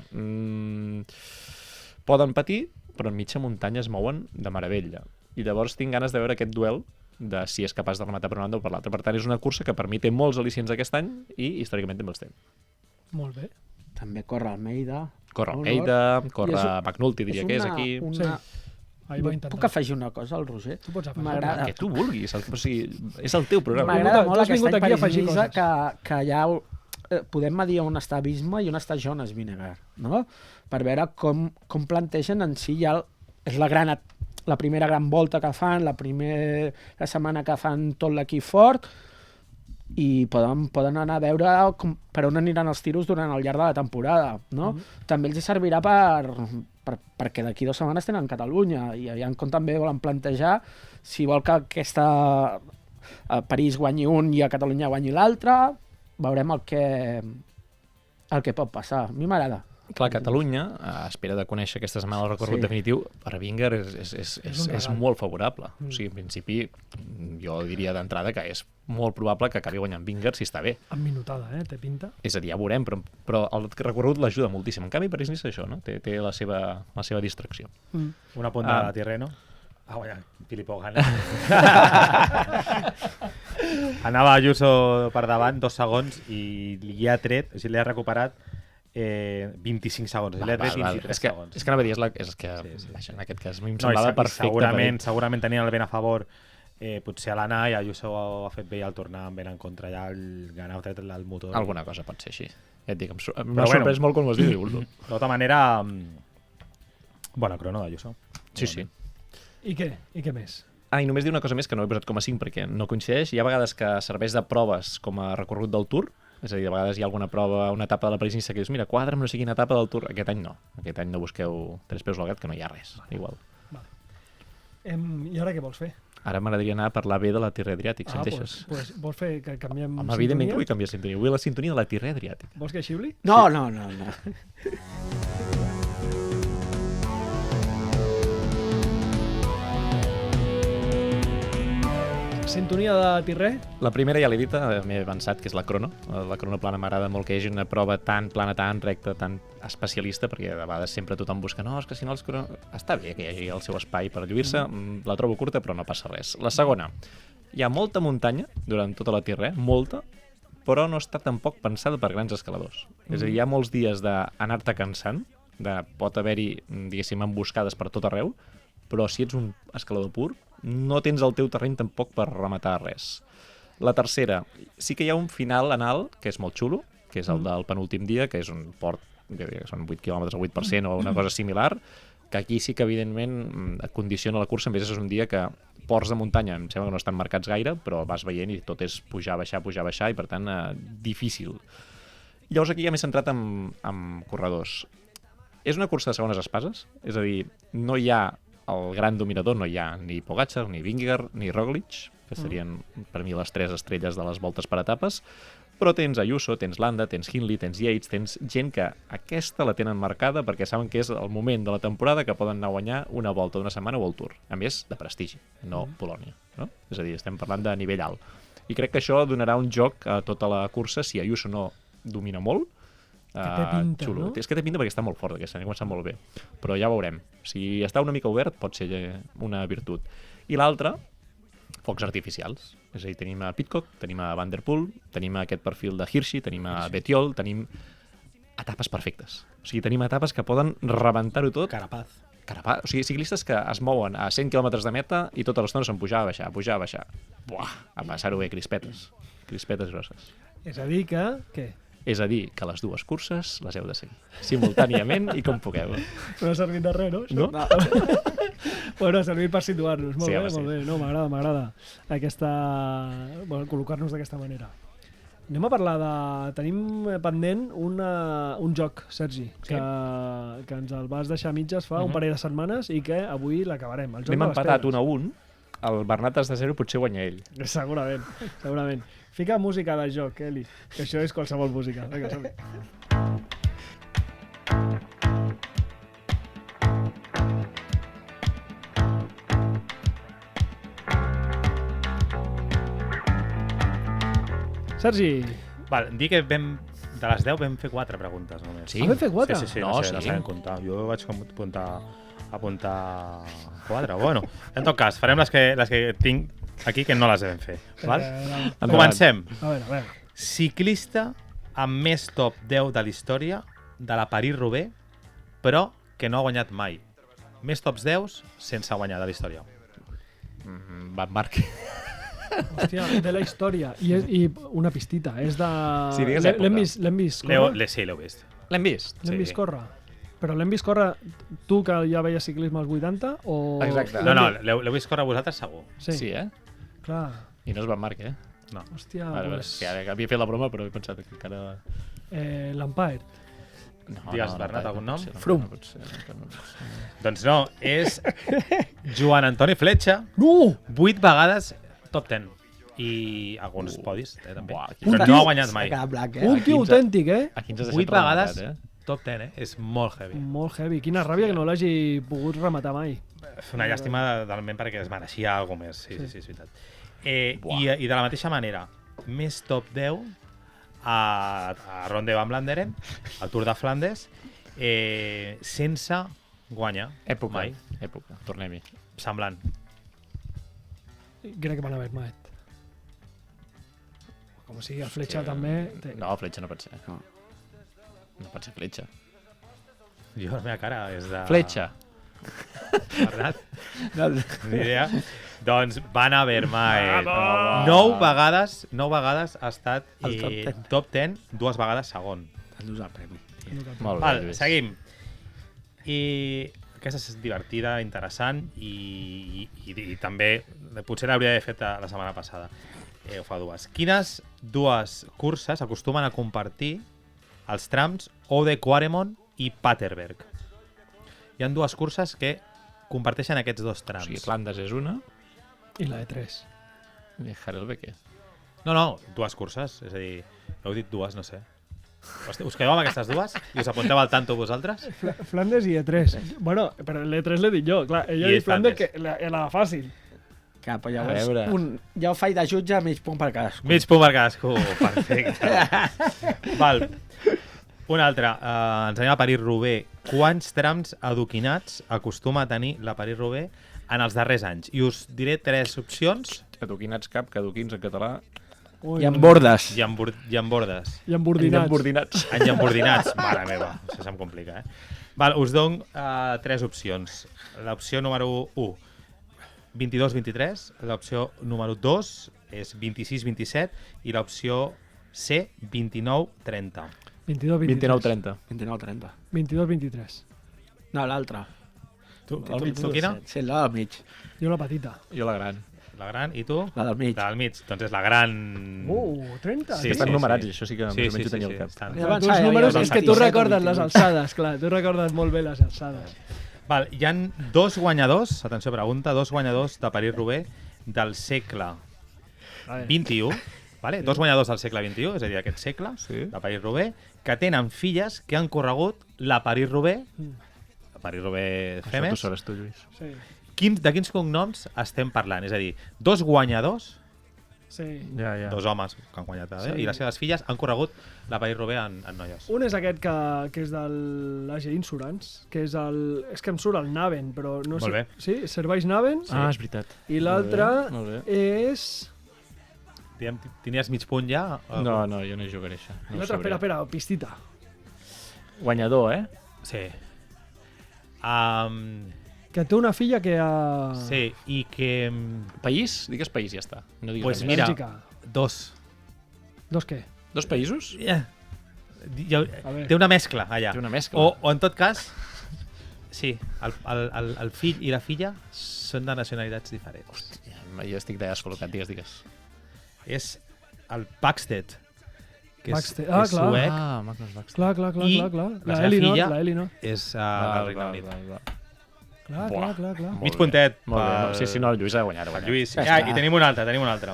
Speaker 2: poden patir, però en mitja muntanya es mouen de meravella. I llavors tinc ganes de veure aquest duel de si és capaç de rematar per una banda o per l'altra. Per tant, és una cursa que per mi té molts al·licients aquest any i històricament també els té.
Speaker 1: Molt bé.
Speaker 4: També corre Almeida.
Speaker 2: Corre
Speaker 4: Honor.
Speaker 2: Almeida, corre
Speaker 4: I és
Speaker 2: McNulty, diria que és aquí.
Speaker 4: Una...
Speaker 1: Ahir va intentar.
Speaker 4: Puc afegir una cosa al Roger?
Speaker 1: Tu pots afegir.
Speaker 4: M'agrada.
Speaker 2: El que tu vulguis, o sigui, és el teu programa.
Speaker 4: M'agrada
Speaker 1: Tu
Speaker 4: molt
Speaker 1: has
Speaker 4: aquest
Speaker 1: vingut
Speaker 4: any
Speaker 1: aquí a afegir
Speaker 4: París-Niça que ja podem medir on està Visma i on està Jonas Vingegaard, no? Per veure com plantegen en si ja és la primera gran volta que fan, la primera setmana que fan tot l'equip fort i poden anar a veure per on aniran els tiros durant el llarg de la temporada, no? També els servirà perquè d'aquí 2 setmanes tenen Catalunya i allà com també volen plantejar si vol que aquesta a París guanyi un i a Catalunya guanyi l'altre, veurem el que pot passar. A mi m'agrada.
Speaker 2: Clar, Catalunya, a espera de conèixer aquesta setmana el recorregut definitiu, per Vingegaard és molt favorable. O sigui, en principi, jo diria d'entrada que és molt probable que acabi guanyant Vingegaard si està bé.
Speaker 1: Amb minutada, té pinta.
Speaker 2: És a dir, ja veurem, però el recorregut l'ajuda moltíssim. En canvi, París-Niça això, no? Té la seva distracció.
Speaker 3: Un apunt de Tirreno. Guanya, Filippo Ganna. Anava Ayuso per davant 2 segons i li ha tret, o sigui, li ha recuperat 25 segons. Li ha tret 23 segons.
Speaker 2: És que anava a dir, és que
Speaker 3: Sí.
Speaker 2: en aquest cas a mi em semblava perfecte.
Speaker 3: Segurament tenien el vent a favor potser a l'anar i Ayuso ha fet bé i al tornar amb vent en contra ja el Ganna ha tret el motor.
Speaker 2: Alguna cosa pot ser així. Ja et dic, m'ha sorprès molt quan ho has dit.
Speaker 3: De tota manera, bona crono d'Ayuso.
Speaker 2: Sí.
Speaker 1: I què més?
Speaker 2: I només dir una cosa més que no he posat com a 5 perquè no coincideix. Hi ha vegades que serveix de proves com a recorregut del Tour, és a dir, de vegades hi ha alguna prova, una etapa de la París-Niça que dius, mira, quadra'm no sé quina etapa del Tour. Aquest any no. Aquest any no busqueu 3 peus al gat, que no hi ha res. Igual.
Speaker 1: I ara què vols fer?
Speaker 2: Ara m'agradaria anar a parlar bé de la Tirre Adriàtic, si em deixes.
Speaker 1: Pues vols fer que canviem
Speaker 2: Home, evidentment
Speaker 1: sintonia?
Speaker 2: que vull canviar sintonia. Vull la sintonia de la Tirre Adriàtic.
Speaker 1: Vols que xiuli?
Speaker 4: No.
Speaker 1: Sintonia de Tirré?
Speaker 2: La primera ja l'he dita, m'he avançat, que és la crono. La crono plana m'agrada molt que hi hagi una prova tan plana, tan recta, tan especialista, perquè de vegades sempre tothom busca no, és que si no els crono... Està bé que hi hagi el seu espai per lluir-se, la trobo curta però no passa res. La segona, hi ha molta muntanya durant tota la Tirre, molta, però no està tampoc pensada per grans escaladors. És a dir, hi ha molts dies d'anar-te cansant, pot haver-hi, diguéssim, emboscades per tot arreu, però si ets un escalador pur, no tens el teu terreny tampoc per rematar res. La tercera, sí que hi ha un final en alt, que és molt xulo, que és el del penúltim dia, que és un port, que són 8 km al 8% o una cosa similar, que aquí sí que evidentment et condiciona la cursa, a més és un dia que ports de muntanya em sembla que no estan marcats gaire, però vas veient i tot és pujar, baixar, i per tant difícil. Llavors aquí ja m'he centrat en corredors. És una cursa de segones espases, és a dir, no hi ha el gran dominador, no hi ha ni Pogačar, ni Vingegaard, ni Roglic, que serien per mi les 3 estrelles de les voltes per etapes, però tens Ayuso, tens Landa, tens Hindley, tens Yates, tens gent que aquesta la tenen marcada perquè saben que és el moment de la temporada que poden anar a guanyar una volta d'una setmana o el Tour. A més, de prestigi, no Polònia. No? És a dir, estem parlant de nivell alt. I crec que això donarà un joc a tota la cursa si Ayuso no domina molt.
Speaker 1: Que té pinta,
Speaker 2: xulo.
Speaker 1: no?
Speaker 2: És que té pinta perquè està molt fort aquest any, ha començat molt bé. Però ja veurem. Si està una mica obert pot ser una virtut. I l'altra, focs artificials. És a dir, tenim a Pidcock, tenim a Van der Poel, tenim aquest perfil de Hirschi, tenim a Bettiol, tenim etapes perfectes. O sigui, tenim etapes que poden rebentar-ho tot.
Speaker 3: Carapaz.
Speaker 2: O sigui, ciclistes que es mouen a 100 km de meta i tota l'estona són pujar, baixar. Buah, a passar-ho bé, crispetes. Crispetes grosses.
Speaker 1: És a dir que... Què?
Speaker 2: És a dir, que les dues curses les heu de seguir simultàniament i com pugueu.
Speaker 1: No ha servit de res, no?
Speaker 2: No?
Speaker 1: Bueno, ha servit per situar-nos. Molt
Speaker 2: Sí,
Speaker 1: bé,
Speaker 2: home, sí.
Speaker 1: molt bé. No, m'agrada aquesta... Bueno, col·locar-nos d'aquesta manera. Anem a parlar de... Tenim pendent un joc, Sergi,
Speaker 2: Sí.
Speaker 1: que ens el vas deixar a mitges fa un parell de setmanes i que avui l'acabarem. El joc
Speaker 2: L'hem
Speaker 1: de les
Speaker 2: empatat
Speaker 1: pedres.
Speaker 2: 1-1. El Bernat de 0 potser guanya ell.
Speaker 1: Segurament, segurament. Fica música de joc, Eli, que això és qualsevol música. Vinga, som-hi. Sergi,
Speaker 3: Val, dir que de les 10 vam fer 4 preguntes només.
Speaker 2: Sí?
Speaker 1: Ah, vam fer 4?
Speaker 3: Sí,
Speaker 2: No,
Speaker 3: no sé,
Speaker 2: sí.
Speaker 3: no sabem comptar. Jo vaig apuntar 4. Bueno, en tot cas, farem les que tinc aquí que no les vam fer. Val? Comencem.
Speaker 1: A veure.
Speaker 3: Ciclista amb més top 10 de la història de la París-Roubaix, però que no ha guanyat mai. Més tops 10 sense guanyar de la història.
Speaker 2: Van Marc.
Speaker 1: Hòstia, de la història. I una pistita, és de...
Speaker 2: Sí, digues època.
Speaker 1: L'hem vist córrer?
Speaker 3: Sí, l'heu vist.
Speaker 2: L'hem vist.
Speaker 1: L'hem
Speaker 3: sí.
Speaker 1: vist córrer? Però l'hem vist córrer tu, que ja veies ciclisme als 80, o...
Speaker 2: Exacte.
Speaker 3: No, l'heu vist córrer vosaltres segur.
Speaker 1: Sí, clar.
Speaker 2: I no és Van Marc,
Speaker 3: No.
Speaker 1: Hòstia,
Speaker 2: Vale,
Speaker 1: pues...
Speaker 2: que havia fet la broma, però he pensat que encara...
Speaker 1: L'Empire.
Speaker 2: No,
Speaker 3: Digues, Bernat, algun nom?
Speaker 2: Frum.
Speaker 3: Doncs no, és Joan Antoni Fletxa,
Speaker 1: No!
Speaker 3: 8 vegades top 10. I alguns podis, també.
Speaker 2: Buah,
Speaker 3: Però no ha guanyat mai.
Speaker 4: S'ha quedat blanc,
Speaker 1: Un tio
Speaker 2: 15.
Speaker 1: autèntic, eh?
Speaker 2: Aquí ens has
Speaker 3: 8
Speaker 2: deixat
Speaker 3: vegades
Speaker 2: rematat,
Speaker 3: top 10, És molt heavy.
Speaker 1: Molt heavy. Quina ràbia que no l'hagi pogut rematar mai.
Speaker 3: És una llàstima talment perquè es mereixia alguna més. Sí, és veritat.
Speaker 2: Buah.
Speaker 3: I de la mateixa manera, més top 10 a Ronde van Vlaanderen, al Tour de Flandes, sense guanyar
Speaker 2: Època.
Speaker 3: mai.
Speaker 2: Època. Tornem-hi.
Speaker 3: Semblant.
Speaker 1: Crec que van haver mai. Com sigui, el Fletxa també... Té...
Speaker 2: No, Fletxa no pot ser. No pot ser Fletxa.
Speaker 3: Jo, la meva cara és de...
Speaker 2: Fletxa.
Speaker 3: Bernat? Ni idea. Doncs van haver mai. 9 vegades ha estat
Speaker 4: El top 10.
Speaker 3: top 10, 2 vegades segon.
Speaker 4: Endús el premi.
Speaker 2: Molt bé,
Speaker 3: Val,
Speaker 2: Lluís.
Speaker 3: seguim. I aquesta és divertida, interessant i també potser l'hauria d'haver fet la setmana passada. Ho fa dues. Quines dues curses acostumen a compartir els trams Ode Quaremont i Paterberg? Hi ha dues curses que comparteixen aquests dos
Speaker 2: O
Speaker 3: trams.
Speaker 2: sigui, Flandes és una
Speaker 1: I la E3.
Speaker 2: i Harelbeke.
Speaker 3: No, dues curses. És a dir, heu dit dues, no sé. Us quedeu amb aquestes dues? I us apunteu al tanto vosaltres?
Speaker 1: Flandes i E3. Bueno, però l'E3 l'he dit jo. Clar, ella
Speaker 3: I
Speaker 1: ha dit Flandes,
Speaker 3: Flandes.
Speaker 1: que la fàcil.
Speaker 4: Que, però
Speaker 2: A veure.
Speaker 4: llavors, jo faig de jutge mig punt per cadascú.
Speaker 3: Mig punt per cadascú. Perfecte. Val. Un altre. Ens anem a París-Roubaix. Quants trams adoquinats acostuma a tenir la París-Roubaix en els darrers anys? I us diré 3 opcions.
Speaker 2: Caduquinats cap, caduquins en català.
Speaker 1: Ui,
Speaker 4: I amb bordes.
Speaker 3: I embordades.
Speaker 1: I embordinats.
Speaker 2: Embordinats.
Speaker 3: En llambordinats. Mare meva, això se'm complica, Val, us dono 3 opcions. L'opció número 1, 22-23. L'opció número 2 és 26-27. I l'opció C, 29-30.
Speaker 1: 22-23.
Speaker 2: 29-30.
Speaker 4: 29-30.
Speaker 1: 22-23.
Speaker 4: No, l'altre.
Speaker 3: Tu quina?
Speaker 4: Sí, la del mig.
Speaker 1: Jo la petita.
Speaker 2: Jo la gran.
Speaker 3: La gran, i tu?
Speaker 4: La del mig.
Speaker 3: La del mig. Doncs és la gran...
Speaker 1: 30?
Speaker 3: Sí,
Speaker 2: Que estan
Speaker 3: sí,
Speaker 2: numerats,
Speaker 3: sí.
Speaker 2: i això sí que
Speaker 3: Sí,
Speaker 2: més o
Speaker 3: sí,
Speaker 2: menys ho
Speaker 3: sí,
Speaker 2: tenia
Speaker 3: sí,
Speaker 2: al cap.
Speaker 3: estan.
Speaker 4: Ja
Speaker 1: Ja,
Speaker 4: van
Speaker 1: tu
Speaker 4: ser,
Speaker 1: els
Speaker 4: ja
Speaker 1: números
Speaker 4: van
Speaker 1: és que
Speaker 4: ser
Speaker 1: tu
Speaker 4: 27 o
Speaker 1: recordes les
Speaker 4: 28.
Speaker 1: alçades, clar. Tu recordes molt bé les alçades.
Speaker 3: Val, hi han dos guanyadors, atenció pregunta, dos guanyadors de París-Roubaix del segle XXI, vale? Dos guanyadors del segle XXI, és a dir, aquest segle,
Speaker 2: Sí.
Speaker 3: de París-Roubaix, que tenen filles que han corregut la París-Roubaix, la París-Roubaix
Speaker 2: Això t'ho
Speaker 3: Femes.
Speaker 2: sabràs tu, Lluís.
Speaker 1: Sí.
Speaker 3: De quins cognoms estem parlant? És a dir, dos guanyadors,
Speaker 1: Sí.
Speaker 2: Ja.
Speaker 3: dos homes que han guanyat,
Speaker 1: Sí.
Speaker 3: i les seves filles han corregut la París-Roubaix en noies.
Speaker 1: Un és aquest que és de l'AG Insurance, que és el... És que em surt el Naven, però no sé...
Speaker 3: Molt bé.
Speaker 1: Sí, Serveis Naven.
Speaker 2: Ah, és veritat.
Speaker 1: I l'altre
Speaker 2: Molt
Speaker 1: és...
Speaker 3: Tenies mig punt ja?
Speaker 2: No, jo no hi jugaré, això. No ho
Speaker 1: L'altre,
Speaker 2: sabré.
Speaker 1: espera, pistita.
Speaker 2: Guanyador, eh?
Speaker 3: Sí.
Speaker 1: Que té una filla que ha...
Speaker 3: Sí, i que...
Speaker 2: País? Digues país, ja està. No digues
Speaker 3: Pues
Speaker 2: res més.
Speaker 3: mira,
Speaker 1: Bèlgica.
Speaker 3: dos.
Speaker 1: Dos què?
Speaker 2: Dos països?
Speaker 1: A veure.
Speaker 3: Té una mescla allà.
Speaker 2: Té una mescla.
Speaker 3: O en tot cas, sí, el fill i la filla són de nacionalitats diferents.
Speaker 2: Jo estic de descol·locat, digues.
Speaker 3: És el Baxted, que
Speaker 1: Baxted. Ah,
Speaker 3: és
Speaker 1: clar.
Speaker 3: suec,
Speaker 2: Magnus Baxter.
Speaker 1: Clar.
Speaker 3: I
Speaker 1: La
Speaker 3: la seva
Speaker 1: Elinor,
Speaker 3: filla-
Speaker 1: la Elinor.
Speaker 3: és al Regne Unit.
Speaker 1: Clar.
Speaker 2: Molt
Speaker 3: Mig
Speaker 2: bé.
Speaker 3: puntet
Speaker 2: Molt bé.
Speaker 3: pel-
Speaker 2: No, sí, no, el Lluís ha guanyat.
Speaker 3: Per Lluís.
Speaker 4: Ja
Speaker 3: Ja,
Speaker 4: està.
Speaker 3: I tenim una altra.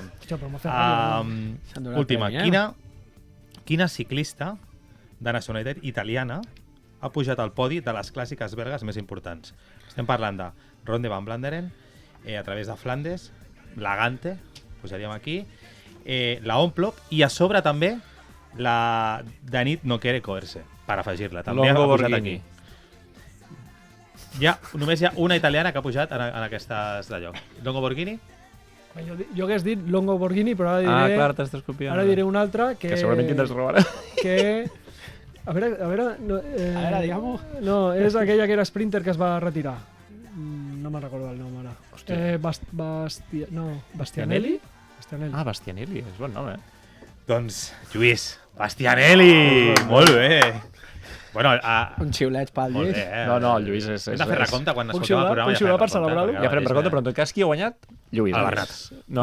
Speaker 1: Hòstia, però m'ha fet ràbia.
Speaker 4: S'han donat
Speaker 3: Última.
Speaker 4: premi, eh?
Speaker 3: Quina ciclista de nacionalitat italiana ha pujat al podi de les clàssiques belgues més importants? Estem parlant de Ronde van Vlaanderen, a través de Flandes, la Gante, posaríem aquí, la Omplop i a sobre també la Danit no quiere coerse, per afegir-la. També
Speaker 2: Longo
Speaker 3: ha pujat
Speaker 2: Borghini.
Speaker 3: aquí. Només hi ha una italiana que ha pujat en aquestes d'allò. Longo Borghini?
Speaker 1: Jo hagués dit Longo Borghini, però ara diré...
Speaker 2: Ah, clar, t'estàs copiant.
Speaker 1: Ara diré un altre que...
Speaker 2: Que segurament tindràs raó ara.
Speaker 1: Que... A veure... No,
Speaker 4: A veure, diguem-ho.
Speaker 1: No, és aquella que era sprinter que es va retirar. No me'n recordo el nom ara. Bastianelli? Bastianelli.
Speaker 2: Ah, Bastianelli, és bon nom,
Speaker 3: Doncs, Lluís, Bastianelli! Molt bé! Bueno,
Speaker 4: Un xiulet pel
Speaker 3: molt
Speaker 4: Lluís.
Speaker 3: bé.
Speaker 2: No, el Lluís és...
Speaker 3: Hem de fer recompte quan
Speaker 1: Puc
Speaker 3: escoltem el
Speaker 1: xiular?
Speaker 3: programa.
Speaker 1: Puc xiular per celebrar-ho?
Speaker 2: Ja farem recompte, però en tot cas, qui ha guanyat? Lluís.
Speaker 3: El
Speaker 2: Lluís.
Speaker 3: Bernat.
Speaker 2: No.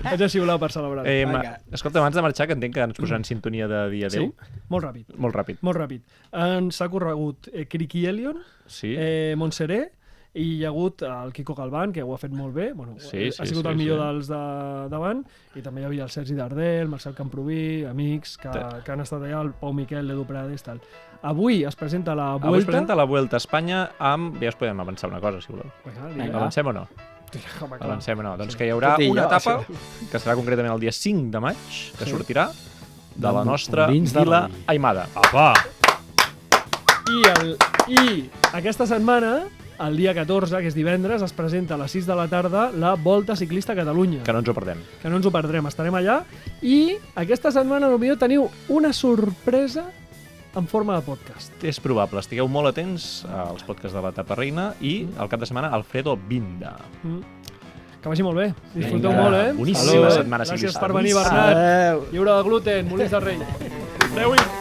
Speaker 1: Vaig a xiular per celebrar.
Speaker 4: Vinga.
Speaker 2: Escolta, abans de marxar, que entenc que ens posaran sintonia de dia 10.
Speaker 1: Sí? Molt ràpid.
Speaker 2: Molt ràpid.
Speaker 1: Molt ràpid. Ens ha corregut Criqui Elion,
Speaker 2: Sí.
Speaker 1: Montseré, i hi ha hagut el Quico Galván, que ho ha fet molt bé,
Speaker 2: Sí,
Speaker 1: ha sigut
Speaker 2: sí,
Speaker 1: el millor
Speaker 2: sí.
Speaker 1: dels de davant, i també hi havia el Sergi Dardel, Marcel Camproví, amics que han estat allà, el Pau Miquel, l'Edu Prades, tal. Avui es presenta la Vuelta.
Speaker 2: Avui es presenta la Vuelta a Espanya amb... Ja us podem avançar una cosa, si voleu.
Speaker 1: Vinga,
Speaker 2: Avancem o no?
Speaker 1: home, clar.
Speaker 2: Avancem o no? Doncs que hi haurà
Speaker 4: Tot i
Speaker 2: una
Speaker 4: jo,
Speaker 2: etapa, que serà concretament el dia 5 de maig, que sortirà de la nostra
Speaker 4: Dins de
Speaker 2: Vila
Speaker 4: Rally.
Speaker 2: Aimada.
Speaker 3: Apa!
Speaker 1: I aquesta setmana, el dia 14, que és divendres, es presenta a les 6 de la tarda la Volta Ciclista a Catalunya.
Speaker 2: Que no ens ho perdem.
Speaker 1: Que no ens ho perdrem, estarem allà. I aquesta setmana potser teniu una sorpresa en forma de podcast.
Speaker 2: És probable. Estigueu molt atents als podcasts de la Tapa Reina i al cap de setmana Alfredo Binda.
Speaker 1: Que vagi molt bé. Disfruteu
Speaker 4: Vinga.
Speaker 1: molt, eh?
Speaker 2: Boníssima
Speaker 1: Salut.
Speaker 2: setmana
Speaker 1: Gràcies
Speaker 2: ciclista.
Speaker 1: per venir,
Speaker 2: Boníssima.
Speaker 1: Bernat.
Speaker 4: Adéu.
Speaker 1: Lliure de gluten, molins de rei. Adéu-hi.